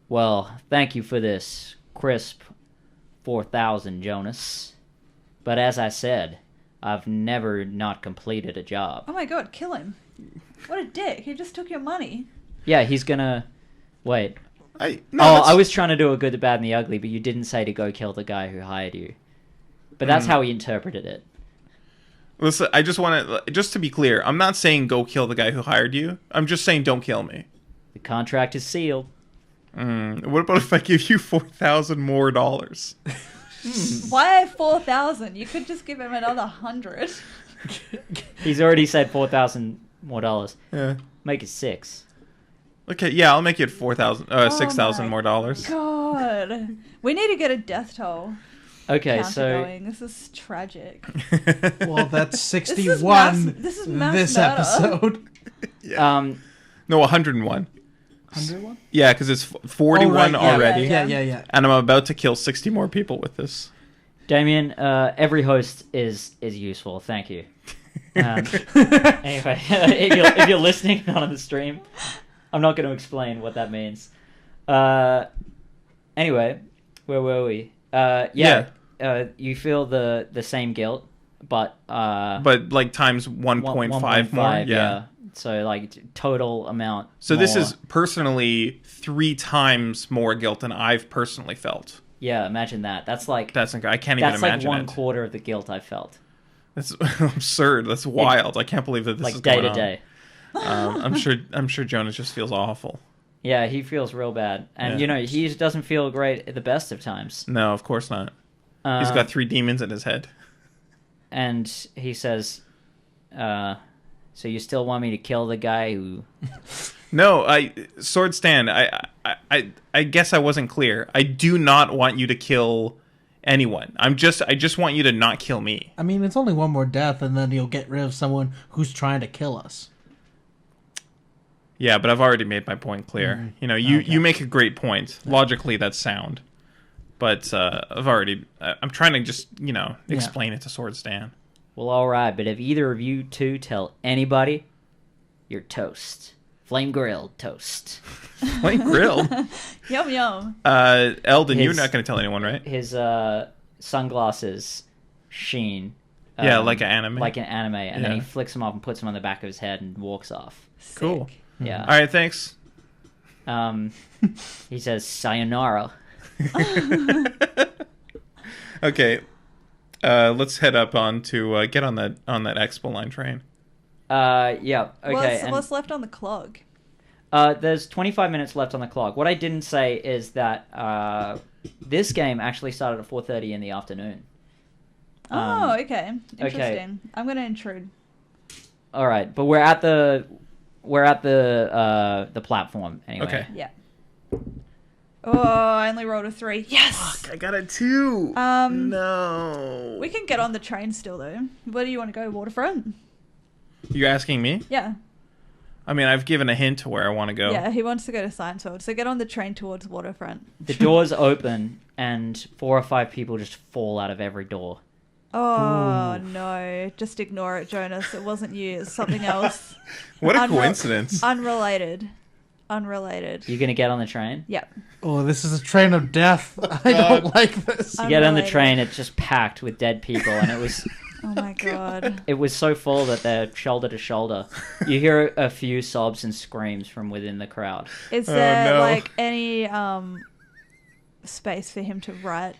Well, thank you for this crisp 4,000, Jonas. But as I said, I've never not completed a job. "Oh my god, kill him! What a dick! He just took your money." Yeah, he's gonna... Wait. I I was trying to do a good, the bad, and the ugly, but you didn't say to go kill the guy who hired you. But that's how he interpreted it. Listen, I just want to... Just to be clear, I'm not saying go kill the guy who hired you. I'm just saying don't kill me. The contract is sealed. What about if I give you $4,000 more dollars? Why 4,000? You could just give him another 100. He's already said $4,000 more dollars. Yeah. Make it 6. Okay, yeah, I'll make it $6,000 my more dollars. God, we need to get a death toll Okay, counter so going. This is tragic. Well, that's 61 This is mass this murder. episode. No, 101. 101? Yeah, because it's 41 Oh, right, yeah, already. Yeah. And I'm about to kill 60 more people with this. Damien, every host is useful. Thank you. Anyway, if you're listening, not on the stream, I'm not going to explain what that means. Anyway, where were we? You feel the same guilt, but like times 1.5 more. Yeah. So like total amount. So this more. is personally 3 times more guilt than I've personally felt. Yeah, imagine that. That's like I can't even that's like imagine 1/4 of the guilt I felt. That's absurd. That's wild. I can't believe that this Like is day going to on. day. I'm sure Jonas just feels awful. Yeah, he feels real bad, and Yeah. he doesn't feel great at the best of times. No, of course not. He's got 3 demons in his head. And he says, "So you still want me to kill the guy who?" No, Sword Stand. I guess I wasn't clear. I do not want you to kill anyone. I just want you to not kill me. I mean, it's only one more death, and then you'll get rid of someone who's trying to kill us. Yeah, but I've already made my point clear. You make a great point. Logically, that's sound. But I'm trying to just, explain it to Sword Stand. Well, all right, but if either of you two tell anybody, you're toast. Flame grilled toast. Flame grilled? Yum yum. Eldon, you're not going to tell anyone, right? His sunglasses sheen. Yeah, like an anime. Like an anime, and then Yeah. he flicks them off and puts them on the back of his head and walks off. Cool. Sick. Yeah. All right, thanks. He says sayonara. Okay, let's head up on to get on that Expo line train. Yeah. Okay. What's left on the clock? There's 25 minutes left on the clock. What I didn't say is that this game actually started at 4:30 in the afternoon. Oh, okay. Interesting. I'm going to intrude. All right, but we're at the platform anyway. Okay. Yeah. Oh, I only rolled a 3. Yes! I got a 2. No. We can get on the train still, though. Where do you want to go? Waterfront? You're asking me? Yeah. I mean, I've given a hint to where I want to go. Yeah, he wants to go to Science World. So get on the train towards Waterfront. The doors open, and 4 or 5 people just fall out of every door. Oh, no. Just ignore it, Jonas. It wasn't you. It's something else. What a coincidence. Unrelated. You gonna get on the train? Yep. Oh, this is a train of death. I don't like this. You get on the Unrelated. train, it's just packed with dead people, and it was Oh, my God. it was so full that they're shoulder to shoulder. You hear a few sobs and screams from within the crowd. Is there, no. like, any space for him to write.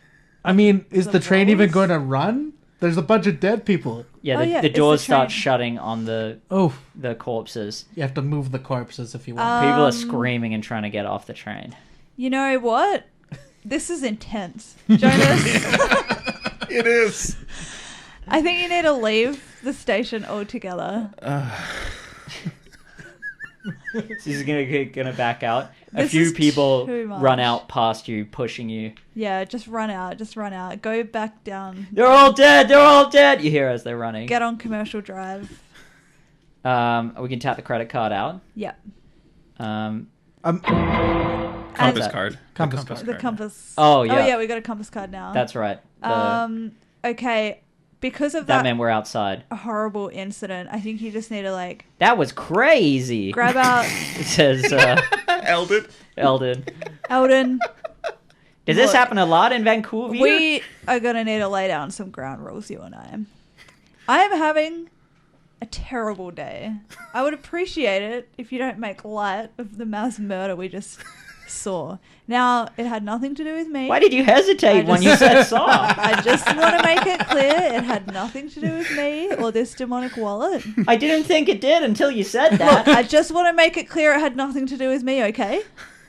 I mean, is The the train even walls? going to run? There's a bunch of dead people. Yeah, Oh, the, yeah, the it's the doors start train. shutting on the Oh, corpses. you have to move the corpses if you want. People are screaming and trying to get off the train. You know what? This is intense. Jonas, It is. I think you need to leave the station altogether. She's gonna back out. A This few is people too much. run out past you, pushing you. Yeah, just run out. Just run out. Go back down. They're all dead. They're all dead. You hear as they're running. Get on Commercial Drive. We can tap the credit card out. Yep. Compass And card. Compass The card. the compass. Oh, yeah. Oh yeah, we got a compass card now. That's right. Okay. Because of that that meant we're outside. horrible incident, I think you just need to like That was crazy. grab out It says Eldon. Eldon. Eldon. Does this Look, happen a lot in Vancouver? We are gonna need to lay down some ground rules, you and I. I am having a terrible day. I would appreciate it if you don't make light of the mass murder we just saw. Now, it had nothing to do with me. Why did you hesitate when you said saw? I just want to make it clear it had nothing to do with me or this demonic wallet. I didn't think it did until you said that. Look, I just want to make it clear it had nothing to do with me, okay?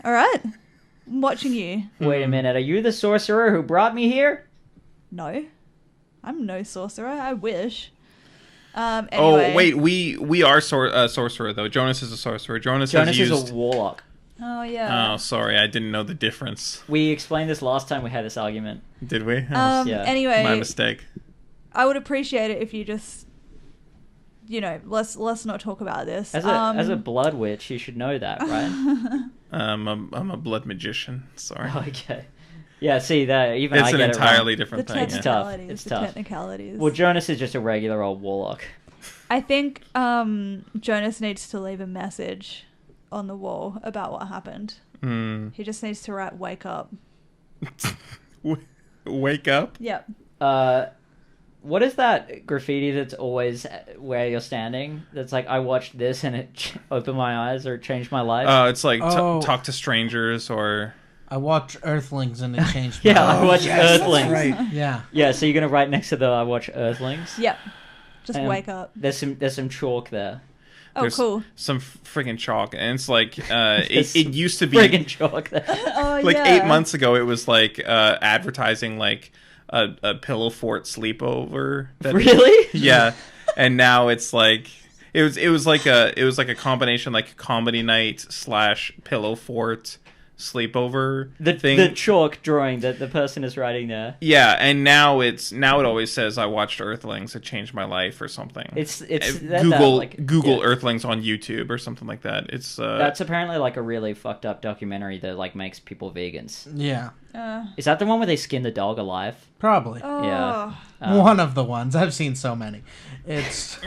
All right? I'm watching you. Wait a minute. Are you the sorcerer who brought me here? No. I'm no sorcerer. I wish. Anyway. Oh wait, we are sorcerer though. Jonas is a sorcerer. Jonas Jonas has is used. a warlock. Oh, yeah. Oh, sorry, I didn't know the difference. We explained this last time we had this argument. Did we? yeah. Anyway, My mistake. I would appreciate it if you just, let's not talk about this. As a blood witch, you should know that, right? I'm a blood magician. Sorry. Okay. Yeah, see that even It's I an get entirely the different thing. Yeah. technicalities. It's the tough. technicalities. Well, Jonas is just a regular old warlock. I think Jonas needs to leave a message on the wall about what happened. He just needs to write "Wake up." Wake up. Yep. What is that graffiti that's always where you're standing? That's like, I watched this and it opened my eyes or changed my life. It's like Oh. talk to strangers or. I watch Earthlings and it changed my Yeah, I life. watch Earthlings. right. Yeah. Yeah, so you're gonna write next to the I watch Earthlings. Yep. Just And wake up. There's some chalk there. Oh, There's cool. Some friggin' chalk, and it's like it used to be Friggin' chalk there. Oh, like yeah. 8 months ago. It was like advertising like a pillow fort sleepover. Really? Yeah, and now it's like it was like a combination like comedy night / pillow fort sleepover thing. The chalk drawing that the person is writing there. Yeah, and now it always says I watched Earthlings, it changed my life or something. It's Google yeah. Earthlings on YouTube or something like that. It's That's apparently like a really fucked up documentary that like makes people vegans. Yeah. Is that the one where they skin the dog alive? Probably. Oh. Yeah. One of the ones. I've seen so many. It's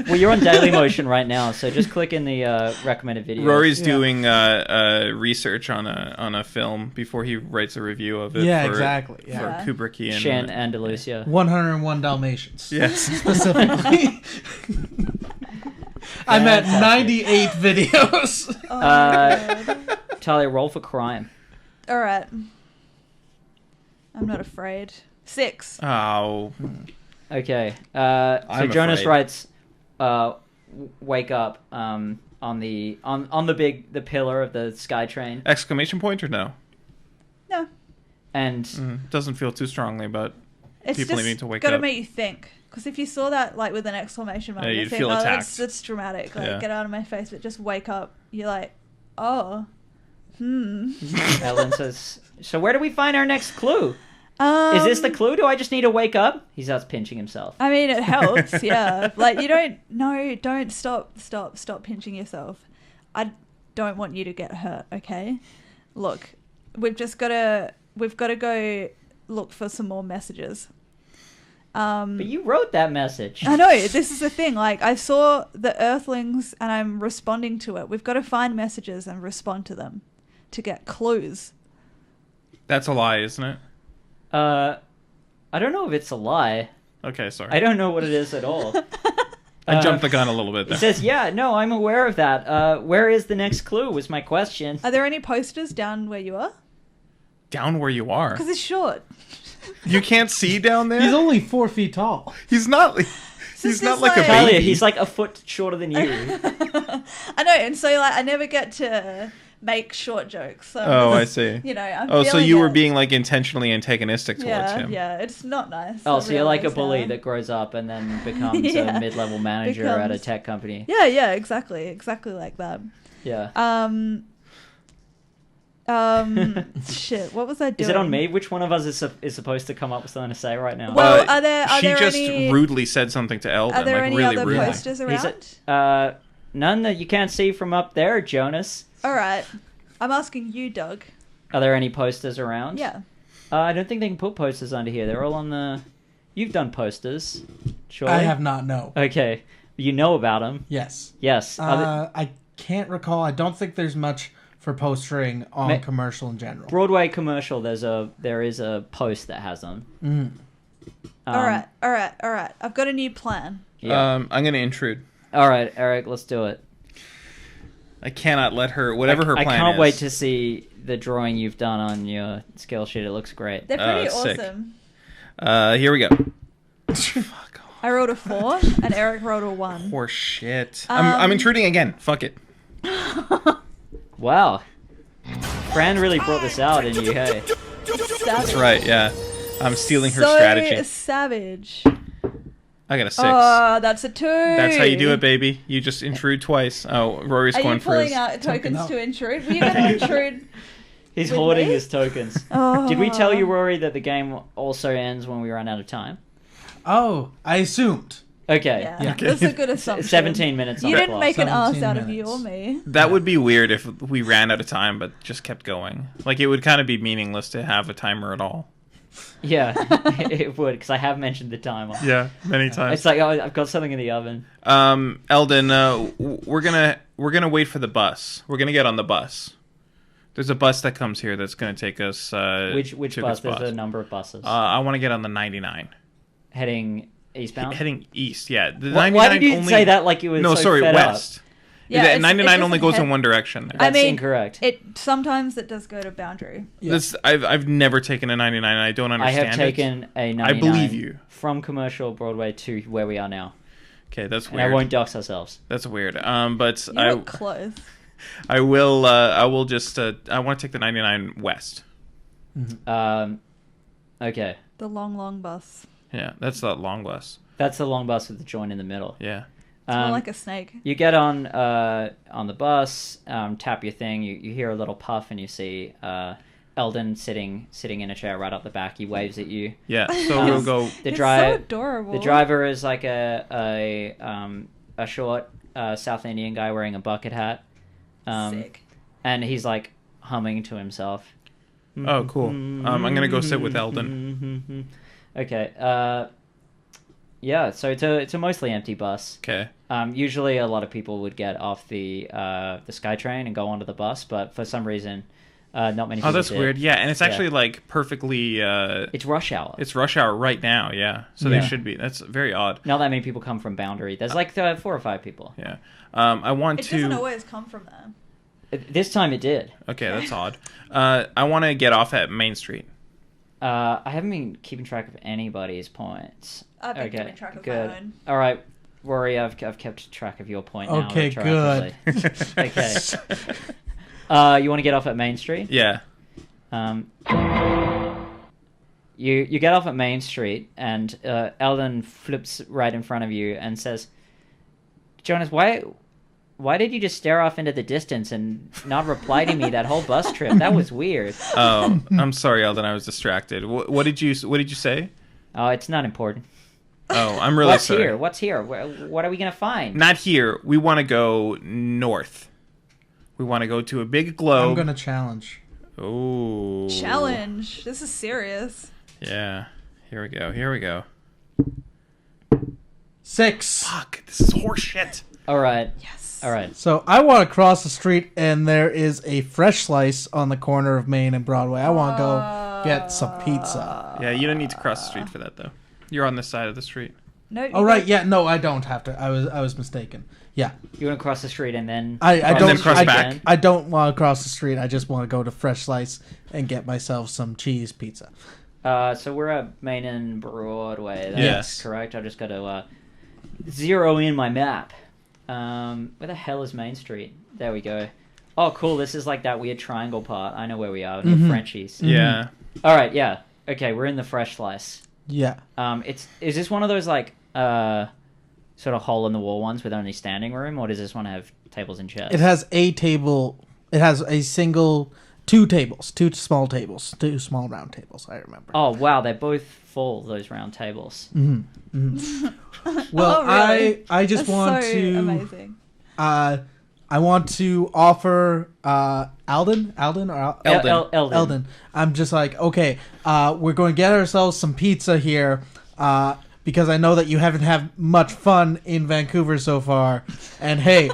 Well, you're on Dailymotion right now, so just click in the recommended video. Rory's Yeah. doing research on a film before he writes a review of it. Yeah, for, exactly, yeah. For Kubrickian. Shan Andalusia. 101 Dalmatians. Yes. Specifically. I'm at 98 videos. Oh, my God. Tahlia, roll for crime. All right. I'm not afraid. 6. Oh. Okay. So I'm Jonas afraid. writes, "Wake up." On the pillar of the SkyTrain, Exclamation point or no? No. and Doesn't feel too strongly, but It's people just need to wake gotta up. make you think. Because if you saw that like with an exclamation mark, Yeah, you you'd think, feel oh, attacked. that's dramatic. Like, Yeah. get out of my face. But just wake up. You're like, oh, Ellen says, "So where do we find our next clue? Um, Is this the clue? Do I just need to wake up?" He starts pinching himself. I mean, it helps. Yeah. Like, you don't. No, don't stop pinching yourself. I don't want you to get hurt. Okay. Look, we've got to go look for some more messages. But you wrote that message. I know, this is the thing. Like, I saw the Earthlings and I'm responding to it. We've got to find messages and respond to them to get clues. That's a lie, isn't it? I don't know if it's a lie. Okay, sorry. I don't know what it is at all. I jumped the gun a little bit It there. says, "Yeah, no, I'm aware of that. Where is the next clue?" Was my question. Are there any posters down where you are? Down where you are. Because he's short. You can't see down there? He's only 4 feet tall. He's not like a Tahlia, baby. he's like a foot shorter than you. I know, and so like I never get to make short jokes. So Oh, I see. You know, I'm Oh, so feeling you were it. being like intentionally antagonistic towards Yeah, him. yeah, it's not nice. Oh, I so you're like a realise bully now. that grows up and then becomes Yeah. a mid-level manager at a Becomes- tech company. Yeah, exactly like that. Yeah. Shit, what was I doing? Is it on me? Which one of us is supposed to come up with something to say right now? Well, are there she just any- rudely said something to Eldon. Are there like, any really other rudely. posters He's around? none that you can't see from up there, Jonas. All right, I'm asking you, Doug. Are there any posters around? Yeah. I don't think they can put posters under here. They're all on the... You've done posters, surely? I have not, no. Okay. You know about them. Yes. Yes. I can't recall. I don't think there's much for postering on commercial in general. Broadway commercial, there is a post that has them. All right. I've got a new plan. Yeah. I'm going to intrude. All right, Eric, let's do it. I cannot let her... Whatever her plan is. I can't wait to see the drawing you've done on your skill sheet. It looks great. They're pretty sick. awesome. Here we go. Fuck off. I rolled a 4 and Eric rolled a 1. Poor shit. I'm intruding again. Fuck it. Wow. Fran really brought this out in you, hey? That's right, yeah. I'm stealing her so strategy. savage. I got a 6. Oh, that's a 2. That's how you do it, baby. You just intrude twice. Oh, Rory's Are going you for pulling his... out tokens out. to intrude? Were you going to intrude? He's With hoarding me? his tokens. Oh. Did we tell you, Rory, that the game also ends when we run out of time? Oh, I assumed. Okay. Yeah, that's a good assumption. 17 minutes on You the didn't clock. make an ass 17 out of you minutes. or me. That would be weird if we ran out of time but just kept going. Like, it would kind of be meaningless to have a timer at all. Yeah, it would, because I have mentioned the timer. Yeah, many times. It's like, oh, I've got something in the oven. Eldon, we're gonna wait for the bus. We're gonna get on the bus. There's a bus that comes here that's gonna take us. Which to bus? this There's a number of buses. I want to get on the 99. Heading eastbound? Heading east, yeah. The Why 99 did you only... say that like you were No, so sorry, fed west. up? Yeah, The it 99 only doesn't goes in head- one direction there. That's I mean, incorrect. Sometimes it does go to Boundary. Yeah. I've never taken a 99 and I don't I understand have taken a 99 I believe you. from commercial Broadway to where we are now. Okay, that's And weird. I won't dox ourselves. That's weird. But You look close. I will just I want to take the 99 west. Okay. The long bus. Yeah, that's the long bus. That's the long bus with the joint in the middle. Yeah. It's more like a snake. You get on the bus, tap your thing, you hear a little puff, and you see Eldon sitting in a chair right up the back. He waves at you. Yeah. So we'll go. The It's driver, so adorable. The driver is like a short South Indian guy wearing a bucket hat. Sick. And he's like humming to himself. Oh, cool. I'm gonna go sit with Eldon. Okay. Yeah. So it's a mostly empty bus. Okay. Usually, a lot of people would get off the SkyTrain and go onto the bus, but for some reason, not many people Oh, that's did. weird. Yeah, and it's actually like perfectly. It's rush hour. It's rush hour right now. Yeah. So Yeah. they should be. That's very odd. Not that many people come from Boundary. There's like 4 or 5 people. Yeah. I want It to. doesn't always come from there. This time it did. Okay, that's odd. I want to get off at Main Street. I haven't been keeping track of anybody's points. I've been keeping track of good. my own. All right, Rory, I've kept track of your point now. Okay, good. retroactively. Okay. You want to get off at Main Street? Yeah. You get off at Main Street, and Eldon flips right in front of you and says, "Jonas, why did you just stare off into the distance and not reply to me that whole bus trip? That was weird." Oh, I'm sorry, Eldon. I was distracted. What did you say? Oh, it's not important. Oh, I'm really What's sorry. here? What's here? What are we gonna find? Not here. We want to go north. We want to go to a big globe. I'm gonna challenge. Oh. Challenge. This is serious. Yeah. Here we go. 6. Fuck. This is horseshit. All right. Yes. All right. So I want to cross the street, and there is a fresh slice on the corner of Main and Broadway. I want to go get some pizza. Yeah, you don't need to cross the street for that though. You're on this side of the street. No. Oh right, yeah, no, I don't have to. I was mistaken. Yeah, You want to cross the street and then I And don't then cross I, back. I don't want to cross the street. I just want to go to Fresh Slice and get myself some cheese pizza. So we're at Main and Broadway. That's Yes. correct. I just got to zero in my map. Where the hell is Main Street? There we go. Oh, cool. This is like that weird triangle part. I know where we are. Near Frenchies. Yeah. All right. Yeah. Okay. We're in the Fresh Slice. Yeah. Is this one of those like sort of hole in the wall ones with only standing room, or does this one have tables and chairs? It has a table. It has a single, two tables, two small round tables. I remember. Oh wow, they're both full. Those round tables. Well, Oh, really? I just That's want so to. amazing. I want to offer Eldon. Eldon. I'm just like, okay, we're going to get ourselves some pizza here because I know that you haven't had much fun in Vancouver so far. And hey,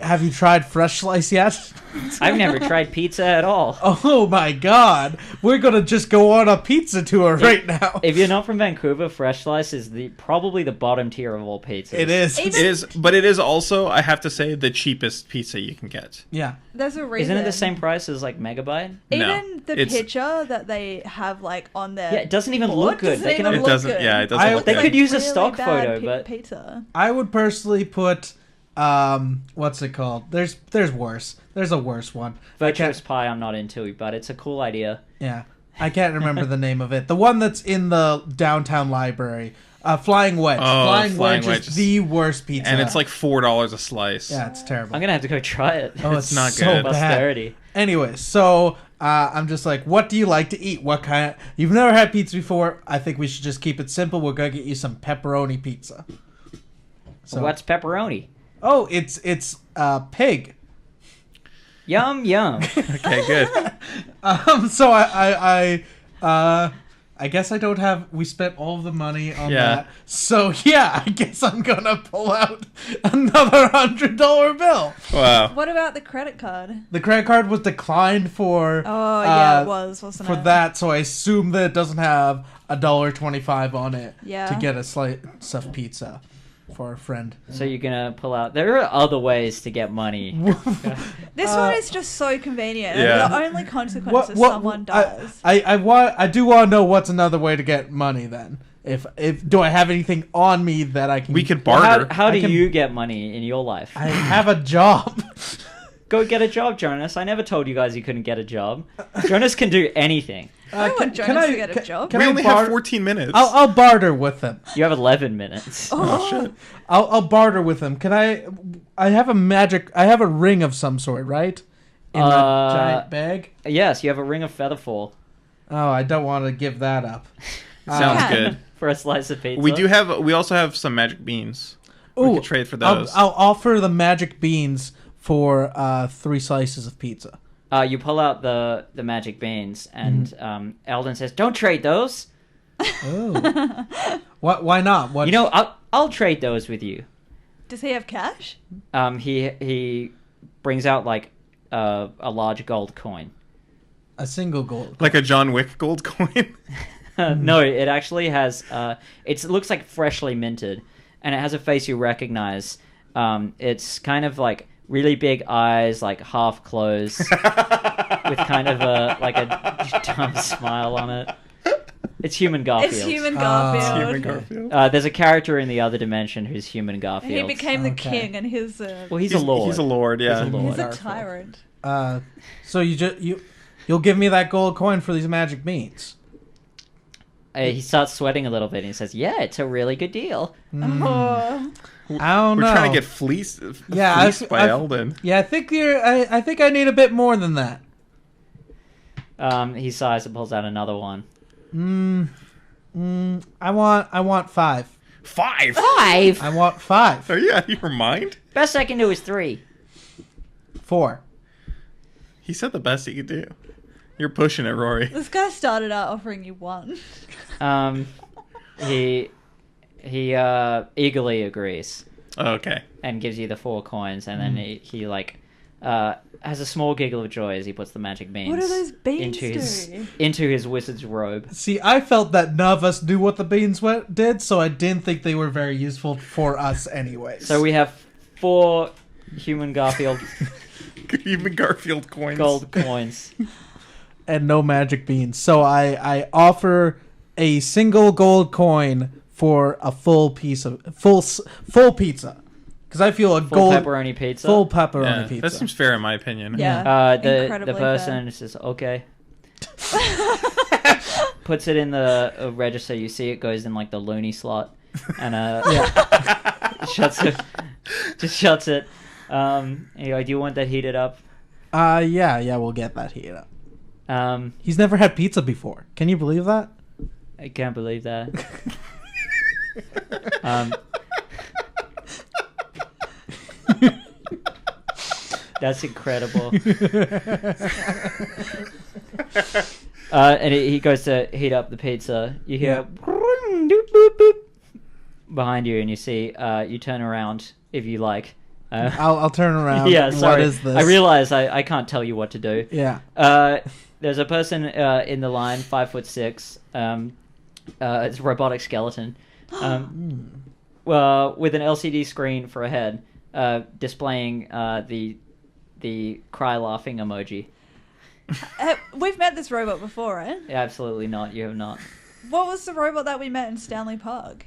have you tried Fresh Slice yet? I've never tried pizza at all. Oh my God, we're gonna just go on a pizza tour right now. If you're not from Vancouver, Fresh Slice is probably the bottom tier of all pizzas. It is. It is, but it is also, I have to say, the cheapest pizza you can get. Yeah. There's a reason. Isn't it the same price as like Megabyte? Even No, the it's- picture that they have like on their Yeah, it doesn't even board look good. doesn't They can even have- It look doesn't. good. Yeah, it doesn't. look They good. could use a Really stock bad photo, but pizza. I would personally put what's it called? There's worse. There's a worse one. Virtuous Pie I'm not into, but it's a cool idea. Yeah. I can't remember the name of it. The one that's in the downtown library. Flying Wedge. Oh, Flying Flying Wedge Wedge is the worst pizza. And it's like $4 a slice. Yeah, it's terrible. I'm gonna have to go try it. Oh, it's not so good. bad. Posterity. Anyway, so I'm just like, what do you like to eat? What kind? You've never had pizza before. I think we should just keep it simple. We're gonna get you some pepperoni pizza. So What's pepperoni? Oh, it's pig. Yum yum. Okay, good. So I guess I don't have. We spent all of the money on Yeah. that. So yeah, I guess I'm gonna pull out another $100 bill. Wow. What about the credit card? The credit card was declined for. Oh yeah, it was, wasn't for it? that. So I assume that it doesn't have $1.25 on it. Yeah. To get a slice of pizza for a friend. So you're gonna pull out. There are other ways to get money. This one is just so convenient. Yeah. And the only consequence is someone dies. I do want to know what's another way to get money then. If do I have anything on me that I can? We could barter. How do I can- you get money in your life? I have a job. Go get a job, Jonas. I never told you guys you couldn't get a job. Jonas can do anything. I want Jonas to get a job. Can we I only bar- have 14 minutes. I'll barter with him. You have 11 minutes. Oh, shit. I'll barter with him. Can I? I have a ring of some sort, right? In a giant bag. Yes, you have a ring of featherfall Oh, I don't want to give that up. Sounds Yeah. good. for a slice of pizza. We also have some magic beans. We could trade for those. I'll offer the magic beans for 3 slices of pizza. You pull out the magic beans, and Eldon says, "Don't trade those. Oh. What? Why not? What? You know, I'll trade those with you." Does he have cash? He brings out like a large gold coin. a single gold. Like a John Wick gold coin. No, it actually has. It looks like freshly minted, and it has a face you recognize. It's kind of like really big eyes, like half closed, with kind of a dumb smile on it. It's Human Garfield. It's Human Garfield. Human Garfield. There's a character in the other dimension who's Human Garfield. He became the Okay. king, and his well, he's a lord. He's a lord, yeah. He's a lord. he's a Garfield. tyrant. So you'll give me that gold coin for these magic beans. He starts sweating a little bit, and he says, "Yeah, it's a really good deal." Oh. I don't know. We're trying to get fleeced by Eldon. Yeah, I think I think I need a bit more than that. He sighs and pulls out another one. I want 5. 5? 5. I want 5. Are you out of your mind? Best I can do is 3. 4. He said the best he could do. You're pushing it, Rory. This guy started out offering you 1. He eagerly agrees Okay. and gives you the 4 coins, and then he like has a small giggle of joy as he puts the magic beans. What do those beans into his wizard's robe. See, I felt that none of us knew what the beans did, so I didn't think they were very useful for us anyways. So we have 4 human Garfield Even Garfield coins. gold coins. And no magic beans. So I offer a single gold coin for a full pizza. Because I feel a Full gold pepperoni pizza. full pepperoni Yeah, pizza. that seems fair in my opinion. Yeah. The Incredibly person says, okay. Puts it in the register. You see it goes in like the loony slot. And shuts it. Just shuts it. Anyway, do you want that heated up? Yeah, we'll get that heated up. He's never had pizza before. Can you believe that? I can't believe that. That's incredible. And he goes to heat up the pizza. You hear doop, boop, boop, behind you, and you see. You turn around if you like. I'll turn around. Yeah, sorry. What is this? I realize I can't tell you what to do. Yeah. There's a person in the line, 5'6". It's a robotic skeleton. Well, with an LCD screen for a head, displaying the cry laughing emoji. We've met this robot before, right? Absolutely not. You have not. What was the robot that we met in Stanley Park?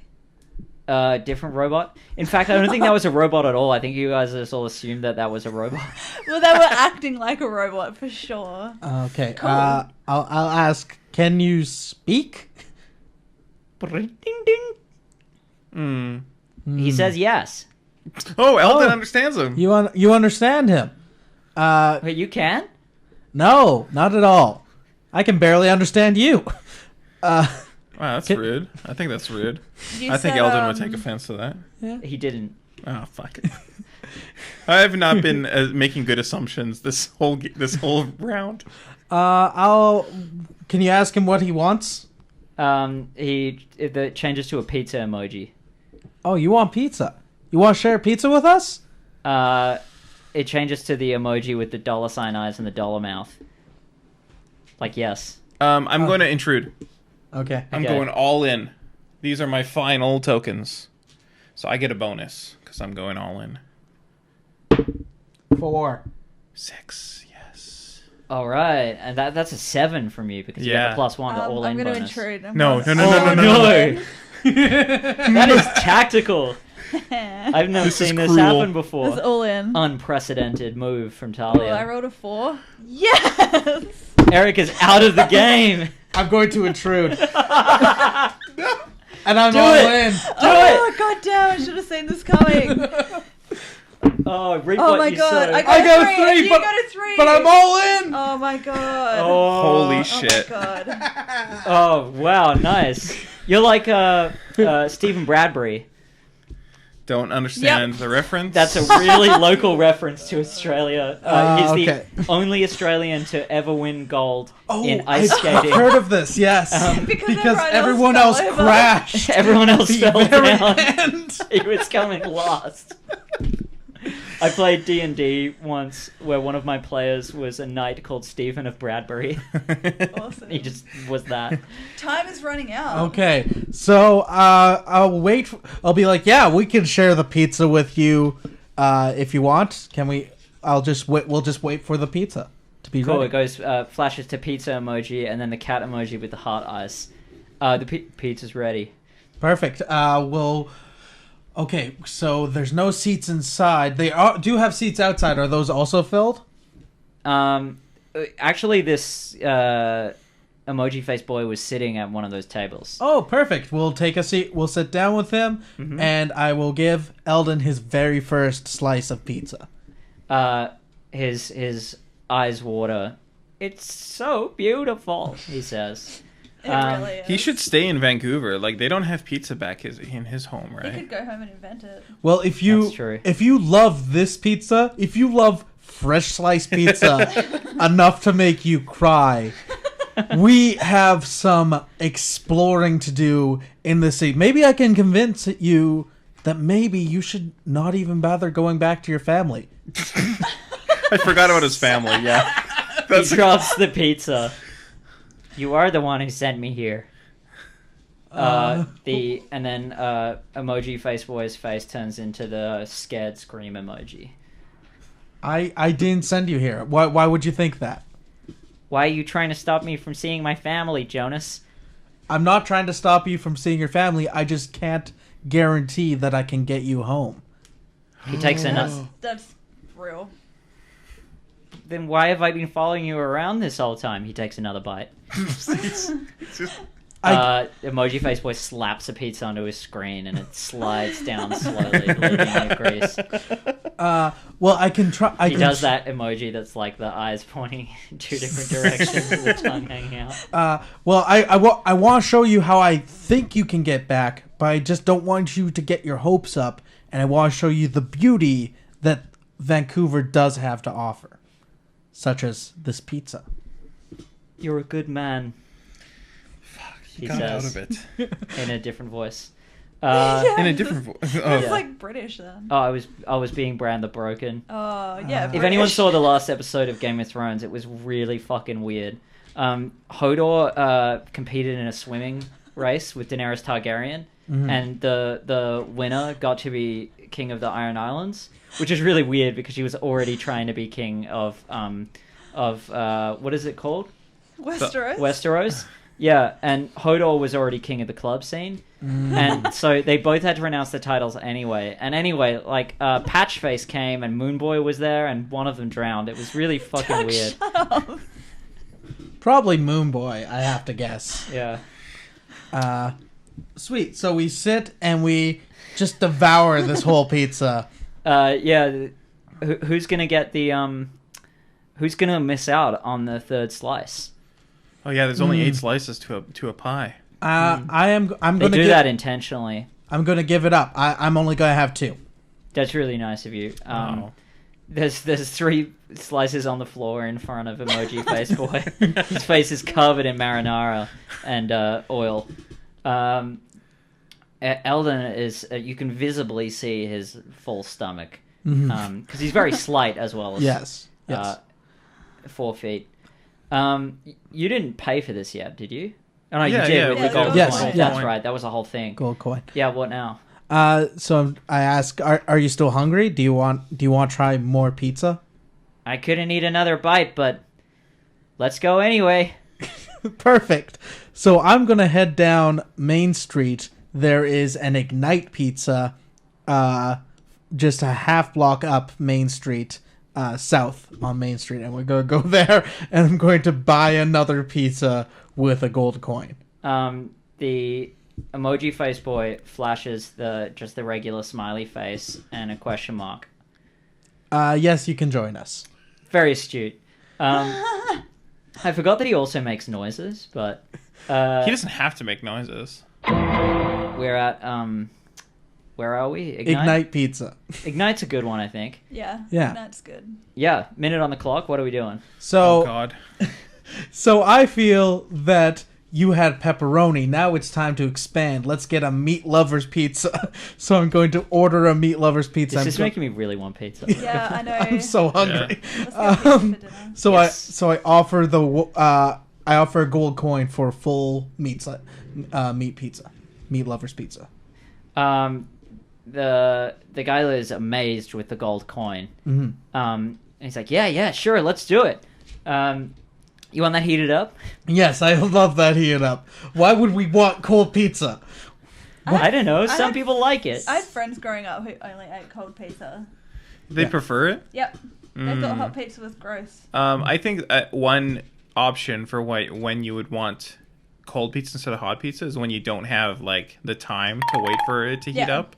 Different robot. In fact, I don't think that was a robot at all. I think you guys just all assumed that was a robot. Well, they were acting like a robot for sure. Okay. Cool. I'll ask. Can you speak? Ding ding. He says yes. Oh, Eldon understands him. You understand him? Wait, you can? No, not at all. I can barely understand you. Wow, that's rude. I think that's rude. I think Eldon would take offense to that. Yeah. He didn't. Oh, fuck it. I have not been making good assumptions this whole round. Can you ask him what he wants? It changes to a pizza emoji. Oh, you want pizza? You want to share pizza with us? It changes to the emoji with the $ eyes and the dollar mouth. Like yes. I'm going to intrude. Okay. I'm going all in. These are my final tokens. So I get a bonus because I'm going all in. 4. 6, yes. All right, and that's a 7 from you because you got the +1 to all in I'm going to bonus. intrude. No. That is tactical. I've never seen this happen before. It's all in. Unprecedented move from Oh, Tahlia. I rolled a 4. Yes! Eric is out of the game. I'm going to intrude. And I'm Do all it. in. Oh, god damn, I should have seen this coming. Oh, replay Oh my you god, so- I got a 3, you got got a 3. But I'm all in. Oh my god. Oh, Holy shit. Oh my god. Oh, wow, nice. You're like Stephen Bradbury. Don't understand the reference. That's a really local reference to Australia. He's okay. the only Australian to ever win gold Oh, in ice I've skating. heard of this, yes. Because everyone else fell over. crashed. Everyone else The fell very down. end. He was coming last. I played D&D once where one of my players was a knight called Stephen of Bradbury. Awesome. He just was that. Time is running out. Okay, so I'll wait. I'll be like, yeah, we can share the pizza with you if you want. Can we? I'll just wait. We'll just wait for the pizza to be Cool, ready. it goes, flashes to pizza emoji and then the cat emoji with the heart eyes. The pizza's ready. Perfect. Okay, so there's no seats inside. They do have seats outside. Are those also filled? Actually, this emoji face boy was sitting at one of those tables. Oh, perfect. We'll take a seat. We'll sit down with him, and I will give Eldon his very first slice of pizza. His eyes water. It's so beautiful, he says. It really is. He should stay in Vancouver. Like, they don't have pizza back in his home, He right? could go home and invent it. Well, That's true. if you love this pizza, if you love fresh sliced pizza enough to make you cry, we have some exploring to do in the city. Maybe I can convince you that maybe you should not even bother going back to your family. I forgot about his family. Yeah, He drops the pizza. You are the one who sent me here. Emoji face boy's face turns into the scared scream emoji. I didn't send you here. Why would you think that? Why are you trying to stop me from seeing my family, Jonas? I'm not trying to stop you from seeing your family. I just can't guarantee that I can get you home. He takes another. That's real. Then why have I been following you around this whole time? He takes another bite. Emoji face boy slaps a pizza onto his screen and it slides down slowly, leaving it grease. Well, I can try. He does that emoji that's like the eyes pointing in two different directions and the tongue hanging out. Well, I want to show you how I think you can get back, but I just don't want you to get your hopes up, and I want to show you the beauty that Vancouver does have to offer, such as this pizza. You're a good man. He Got says out of it. in a different voice. In a different voice. It's Oh. like British then. I was being Bran the Broken. Oh, yeah. If anyone saw the last episode of Game of Thrones, it was really fucking weird. Hodor competed in a swimming race with Daenerys Targaryen, and the winner got to be king of the Iron Islands, which is really weird because she was already trying to be king of what is it called? Westeros. Yeah, and Hodor was already king of the club scene, and so they both had to renounce their titles anyway. And anyway, like Patchface came and Moonboy was there, and one of them drowned. It was really fucking weird. Shut up. Probably Moonboy, I have to guess. Yeah. Sweet. So we sit and we just devour this whole pizza. Yeah. Who's gonna get the Who's gonna miss out on the third slice? Oh yeah, there's only 8 slices to a pie. I'm They gonna do that intentionally. I'm gonna give it up. I'm only gonna have 2. That's really nice of you. Wow. There's 3 slices on the floor in front of Emoji Face Boy. His face is covered in marinara and oil. Eldon is you can visibly see his full stomach because he's very slight as well. As, Yes. 4 feet. You didn't pay for this yet, did you? Oh no, Yeah, you did yeah, with we the gold did. Yes, coin. yeah. That's right. That was the whole thing. Gold coin. Yeah. What now? So I ask, are you still hungry? Do you want to try more pizza? I couldn't eat another bite, but let's go anyway. Perfect. So I'm gonna head down Main Street. There is an Ignite Pizza, just a half block up Main Street, south on Main Street, and we're gonna go there, and I'm going to buy another pizza with a gold coin. The Emoji Face Boy flashes just the regular smiley face and a question mark. Yes, you can join us. Very astute. I forgot that he also makes noises, but He doesn't have to make noises. we're at where are we? Ignite Pizza. Ignite's a good one, I think. Yeah. Yeah. That's good. Yeah, minute on the clock. What are we doing? So, Oh God. so I feel that you had pepperoni. Now it's time to expand. Let's get a meat lover's pizza. So I'm going to order a meat lover's pizza. This is making me really want pizza. Yeah, I know. I'm so hungry. Let's get pizza for dinner. So Yes. I offer I offer a gold coin for full meat pizza, meat lover's pizza. The guy is amazed with the gold coin. Mm-hmm. And he's like, yeah, sure, let's do it. You want that heated up? Yes, I love that heated up. Why would we want cold pizza? I don't know. Some had- people like it. I had friends growing up who only ate cold pizza. They Yeah. prefer it. Yep. They thought hot pizza was gross. I think one option for when you would want cold pizza instead of hot pizza is when you don't have like the time to wait for it to heat Yeah. up.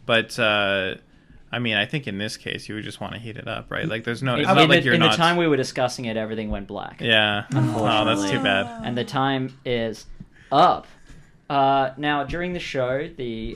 But I mean, I think in this case you would just want to heat it up, right? Like there's no. It's not like you're in not. the time we were discussing it, everything went black. Yeah. Oh, that's too bad. And the time is up. Now, during the show, the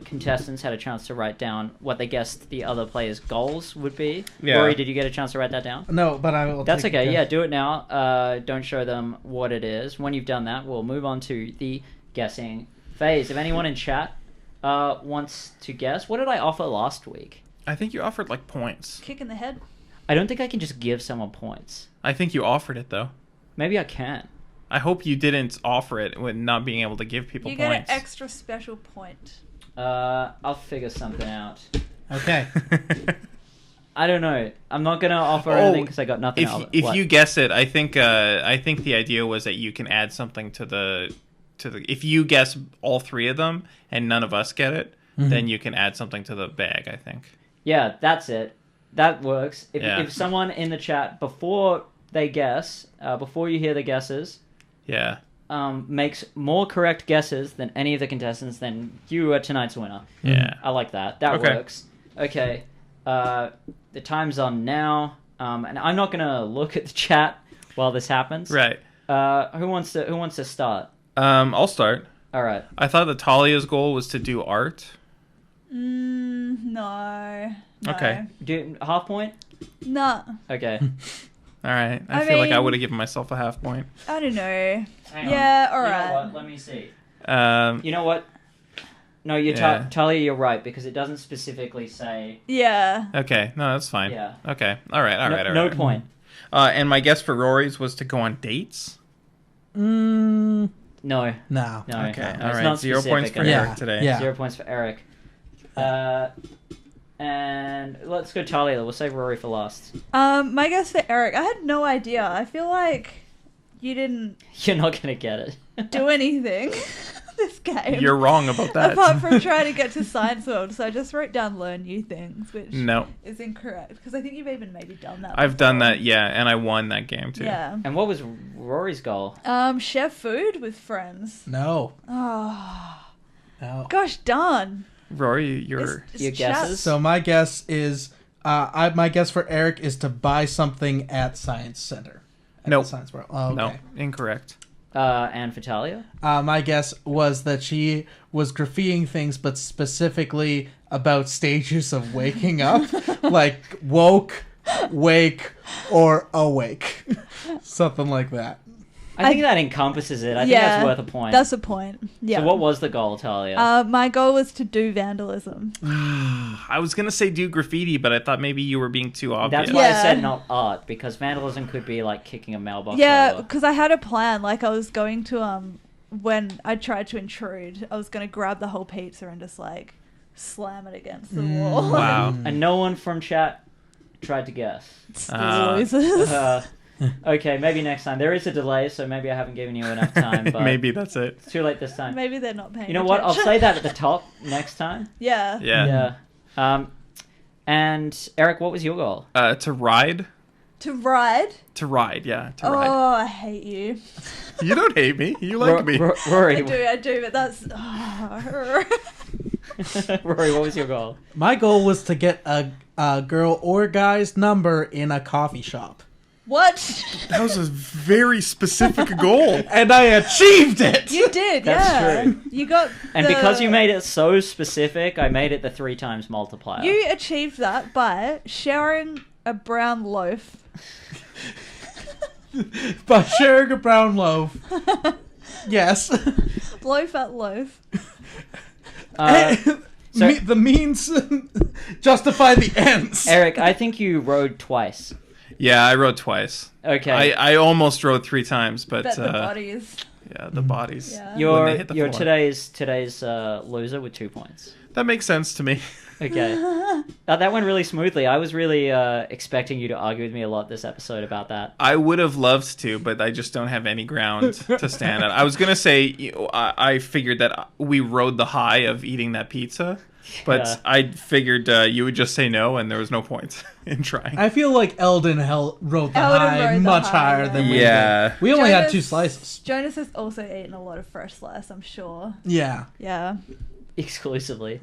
contestants had a chance to write down what they guessed the other players' goals would be. Yeah. Rory, did you get a chance to write that down? No, but I will. That's take okay. it. Yeah, do it now. Don't show them what it is. When you've done that, we'll move on to the guessing phase. If anyone in chat wants to guess, what did I offer last week? I think you offered like points. Kick in the head. I don't think I can just give someone points. I think you offered it though. Maybe I can. I hope you didn't offer it with not being able to give people You points. get an extra special point. I'll figure something out. Okay. I don't know. I'm not gonna offer anything because I got nothing else. If you guess it, I think the idea was that you can add something to the. If you guess all three of them and none of us get it, then you can add something to the bag. I think. Yeah, that's it. That works. Yeah. If someone in the chat before they guess, before you hear the guesses, Yeah. makes more correct guesses than any of the contestants, then you are tonight's winner. Yeah. I like that. That Okay. works. Okay. The time's on now, and I'm not gonna look at the chat while this happens. Right. Who wants to start? I'll start. All right. I thought that Talia's goal was to do art. No. Okay. Do half point? No. Okay. All right. I I feel like I mean- would have given myself a half point. I don't know. Hang on. Yeah, You know alright. what? Let me see. Um, You know what? No, Yeah. Talia, you're right, because it doesn't specifically say... Yeah. okay. No, that's fine. Yeah. Okay. All right. All right. All No right. point. And my guess for Rory's was to go on dates. No. No. Okay. No, All it's right. not 0 points for specific enough. Eric today. Yeah. 0 points for Eric. And let's go Talia. We'll save Rory for last. My guess for Eric, I had no idea. I feel like you didn't You're not going to get it. do anything this game. You're wrong about that. Apart from trying to get to Science World, so I just wrote down learn new things, which No. is incorrect because I think you've even maybe done that. I've done before. that, yeah, and I won that game too. Yeah. And what was Rory's goal? Share food with friends. No. Oh, No. gosh darn. Rory, you're It's Your chat- guesses? So my guess is, my guess for Eric is to buy something at Science Center. At Nope. the Science World. Oh, okay. no incorrect. And for Talia? My guess was that she was graffitiing things, but specifically about stages of waking up, like woke, wake, or awake, something like that. I think that encompasses it. I think that's worth a point. That's a point. Yeah. So what was the goal, Talia? My goal was to do vandalism. I was gonna say do graffiti, but I thought maybe you were being too obvious. That's why I Yeah. said not art, because vandalism could be like kicking a mailbox Yeah, over. because I had a plan. Like I was going to when I tried to intrude, I was going to grab the whole pizza and just like slam it against the wall. Wow. And no one from chat tried to guess. It's the losers. Okay, maybe next time. There is a delay, so maybe I haven't given you enough time. But Maybe that's it. it's too late this time. Maybe they're not paying. You know what? I'll attention. say that at the top next time. Yeah. Yeah. Yeah. And Eric, what was your goal? To ride. To ride. To ride. Yeah. To Oh, ride. I hate you. You don't hate me. You like me. Rory, I do, but that's. Rory, what was your goal? My goal was to get a girl or guy's number in a coffee shop. What? That was a very specific goal. And I achieved it! You did, That's yeah. true. You got. And the- because you made it so specific, I made it the 3 times multiplier. You achieved that by sharing a brown loaf. By sharing a brown loaf. Yes. Loaf at loaf. So- The means justify the ends. Eric, I think you rode twice. Yeah, I rode twice. Okay. I almost rode 3 times, but Bet the bodies. yeah, the bodies. Yeah. when You're they hit the floor. today's loser with 2 points. That makes sense to me. Okay. That went really smoothly. I was really expecting you to argue with me a lot this episode about that. I would have loved to, but I just don't have any ground to stand on. I was gonna say I figured that we rode the high of eating that pizza, but Yeah. I figured you would just say no, and there was no point in trying. I feel like Eldon wrote the Eldon high wrote the much high, higher yeah. than we Yeah. did. We only had Jonas- 2 slices. Jonas has also eaten a lot of fresh slice, I'm sure. Yeah. Yeah. Exclusively.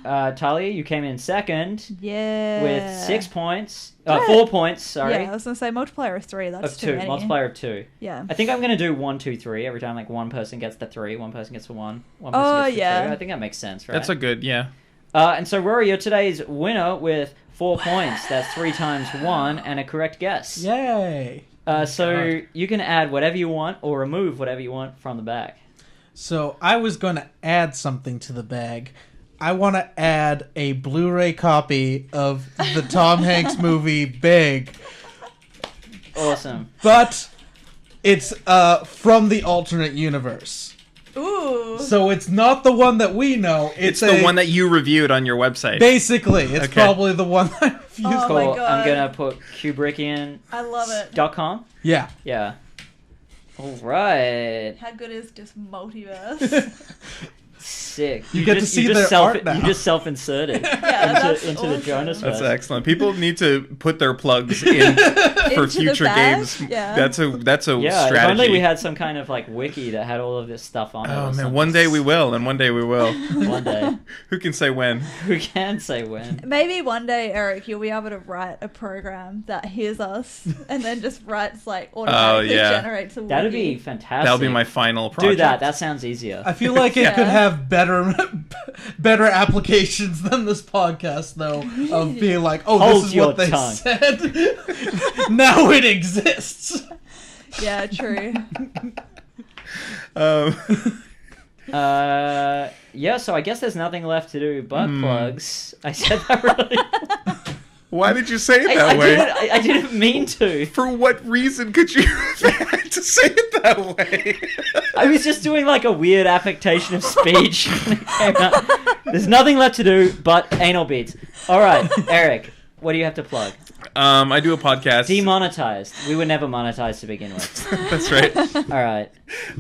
Talia, you came in second Yeah. with 6 points. Yeah. 4 points, sorry. Yeah, I was gonna say multiplier of 3. That's Of too 2. many. Multiplier of 2. Yeah. I think I'm going to do 1, 2, 3 every time. Like one person gets the 3, one person gets the 1, one person Oh, gets the yeah. 2. I think that makes sense, right? That's a good, yeah. And so, Rory, you're today's winner with 4 points. That's 3 times 1 and a correct guess. Yay. So you can add whatever you want or remove whatever you want from the bag. So I was going to add something to the bag, I want to add a Blu-ray copy of the Tom Hanks movie Big. Awesome. But it's from the alternate universe. Ooh. So it's not the one that we know. It's the one that you reviewed on your website. Basically, it's Okay. probably the one that I reviewed. Oh my Cool. God. I'm gonna put Kubrickian.com. I love it. Yeah. Yeah. All right. How good is just multiverse? Sick. You get to see their art now. You just self-inserted that's into the awesome. Jonas That's verse. excellent. People need to put their plugs in for Into the future bag? games. Yeah. That's a Yeah, strategy. if only we had some kind of like wiki that had all of this stuff on it. Oh or man, something. one day we will, and one day we will. One day. Who can say when? Who can say when? Maybe one day, Eric, you'll be able to write a program that hears us and then just writes like automatically generates a wiki. That'd be fantastic. That'll be my final project. Do that. That sounds easier. I feel like it Yeah. could have better applications than this podcast, though, of being like, oh, Hold this is your what they tongue. said. Now it exists. Yeah, true. Um, Yeah, so I guess there's nothing left to do but plugs. I said that really. why did you say it I that way? I didn't mean to. For what reason could you have had to say it that way? I was just doing like a weird affectation of speech. There's nothing left to do but anal beads. All right, Eric, what do you have to plug? I do a podcast. Demonetized. We were never monetized to begin with. That's right. All right.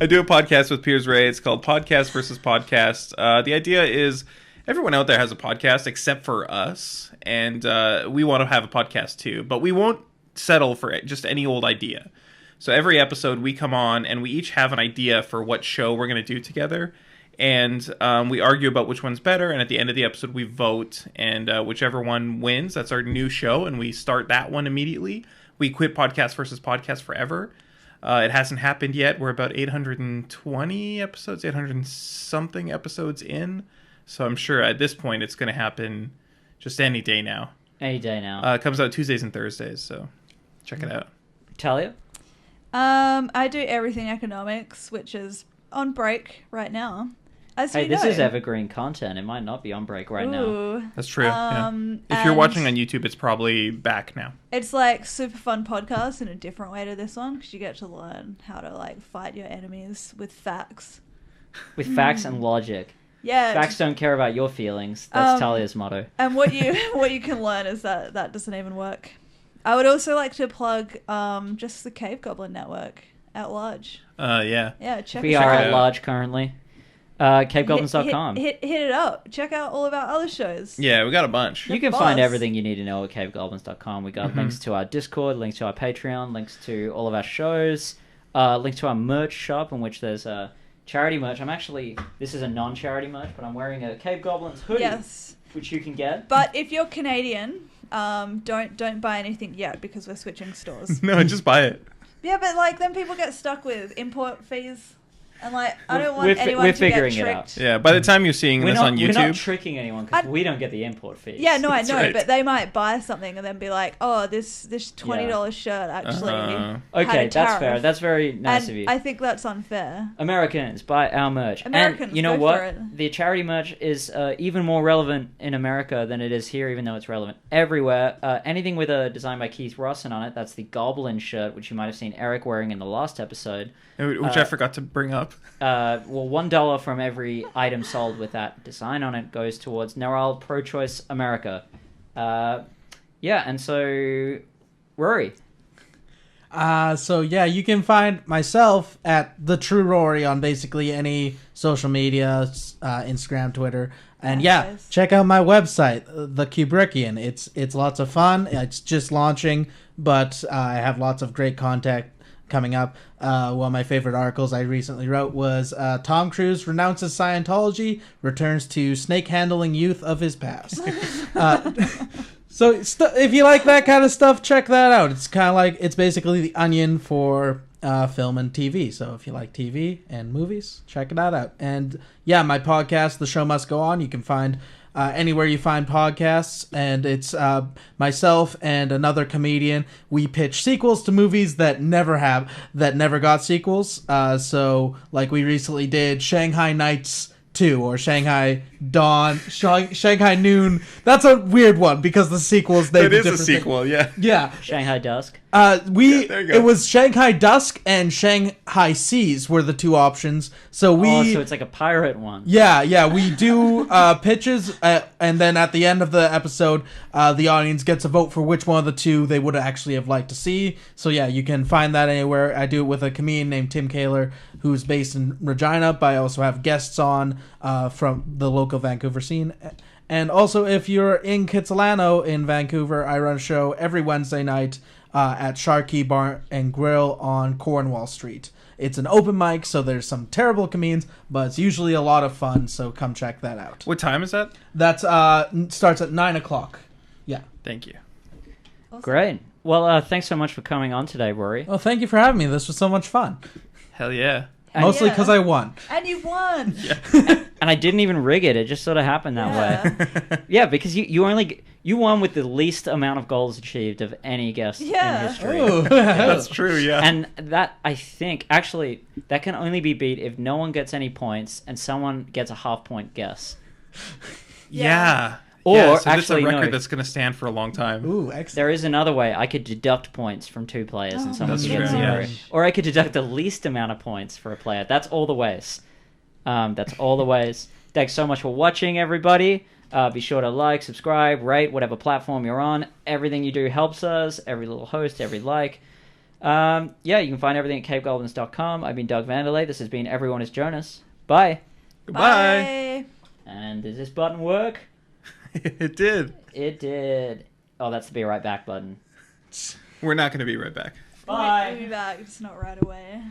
I do a podcast with Piers Ray. It's called Podcast versus Podcast. The idea is everyone out there has a podcast except for us, and we want to have a podcast too, but we won't settle for just any old idea. So every episode we come on and we each have an idea for what show we're going to do together, and we argue about which one's better, and at the end of the episode we vote, and whichever one wins, that's our new show, and we start that one immediately. We quit Podcast versus Podcast forever. It hasn't happened yet. We're about 820 episodes, 800 and something episodes in. So I'm sure at this point it's going to happen just any day now. Any day now. It comes out Tuesdays and Thursdays, so check it out. Talia? I do Everything Economics, which is on break right now. As Hey, you this know. is evergreen content. It might not be on break right now. Ooh. That's true. Yeah. If you're and watching on YouTube, it's probably back now. It's like super fun podcast in a different way to this one because you get to learn how to like fight your enemies with facts. With facts and logic. Yeah. Facts don't care about your feelings. That's Talia's motto. And what you can learn is that doesn't even work. I would also like to plug just the Cave Goblin Network at large. Yeah. Yeah, check We us are out. at large currently. Cavegoblins.com. Hit it up. Check out all of our other shows. Yeah, we got a bunch. You can boss. find everything you need to know at cavegoblins.com. We got links to our Discord, links to our Patreon, links to all of our shows, links to our merch shop in which there's charity merch. This is a non-charity merch, but I'm wearing a Cave Goblins hoodie, Yes. which you can get. But if you're Canadian, don't buy anything yet because we're switching stores. No, just buy it. Yeah, but like then people get stuck with import fees. And like, I don't want We're anyone we're to get figuring it tricked. out. Yeah, by the time you're seeing We're this not, on we're not YouTube, tricking anyone because we don't get the import fees. Yeah, no, I That's know, right. but they might buy something and then be like, "Oh, this $20 shirt actually." Uh-huh. had Okay, a that's fair. tariff." That's very nice And of you. I think that's unfair. Americans, buy our merch. Americans, and you know go what? for it. The charity merch is even more relevant in America than it is here, even though it's relevant everywhere. Anything with a design by Keith Rosson on it, that's the Goblin shirt, which you might have seen Eric wearing in the last episode. which I forgot to bring up. Well, $1 from every item sold with that design on it goes towards NARAL Pro-Choice America. Yeah, and so, Rory. So yeah, you can find myself at the True Rory on basically any social media, Instagram, Twitter, and Nice. check out my website, The Kubrickian. It's lots of fun. It's just launching, but I have lots of great content coming up. One of my favorite articles I recently wrote was Tom Cruise renounces Scientology, returns to snake handling youth of his past. So if you like that kind of stuff, check that out. It's kind of like, it's basically the Onion for film and TV. So if you like TV and movies, check that out. And yeah, my podcast, The Show Must Go On, you can find anywhere you find podcasts. And it's myself and another comedian. We pitch sequels to movies that never got sequels. So like we recently did Shanghai Nights 2 or Shanghai Dawn, Shanghai Noon. That's a weird one because the sequel is named It is a different thing. sequel, yeah. Yeah. Shanghai Dusk. there you go. It was Shanghai Dusk and Shanghai Seas were the two options. So So it's like a pirate one. Yeah, we do pitches, and then at the end of the episode, the audience gets a vote for which one of the two they would actually have liked to see. So yeah, you can find that anywhere. I do it with a comedian named Tim Kaler, who's based in Regina, but I also have guests on from the local Vancouver scene. And also, if you're in Kitsilano in Vancouver, I run a show every Wednesday night at Sharkey Bar and Grill on Cornwall Street. It's an open mic, so there's some terrible comedians, but it's usually a lot of fun, so come check that out. What time is that? That starts at 9 o'clock. Yeah. Thank you. Awesome. Great. Well, thanks so much for coming on today, Rory. Well, thank you for having me. This was so much fun. Hell yeah. Mostly Yeah. because I won. And you won. And I didn't even rig it. It just sort of happened that way. Yeah, because you won with the least amount of goals achieved of any guest Yeah. in history. Ooh. That's true, yeah. And that, I think, actually, that can only be beat if no one gets any points and someone gets a half-point guess. yeah. Or, yeah, so this is a actually, record no. that's going to stand for a long time. Ooh, excellent. There is another way. I could deduct points from two players and someone That's could get true, zero. yeah. Or I could deduct the least amount of points for a player. That's all the ways. That's all the ways. Thanks so much for watching, everybody. Be sure to like, subscribe, rate, whatever platform you're on. Everything you do helps us. Every little host, every like. Yeah, you can find everything at cavegoblins.com. I've been Doug Vanderlei. This has been Everyone is Jonas. Bye. Goodbye. Bye. And does this button work? It did. It did. Oh, that's the be right back button. We're not going to be right back. Bye. We'll be back, just not right away.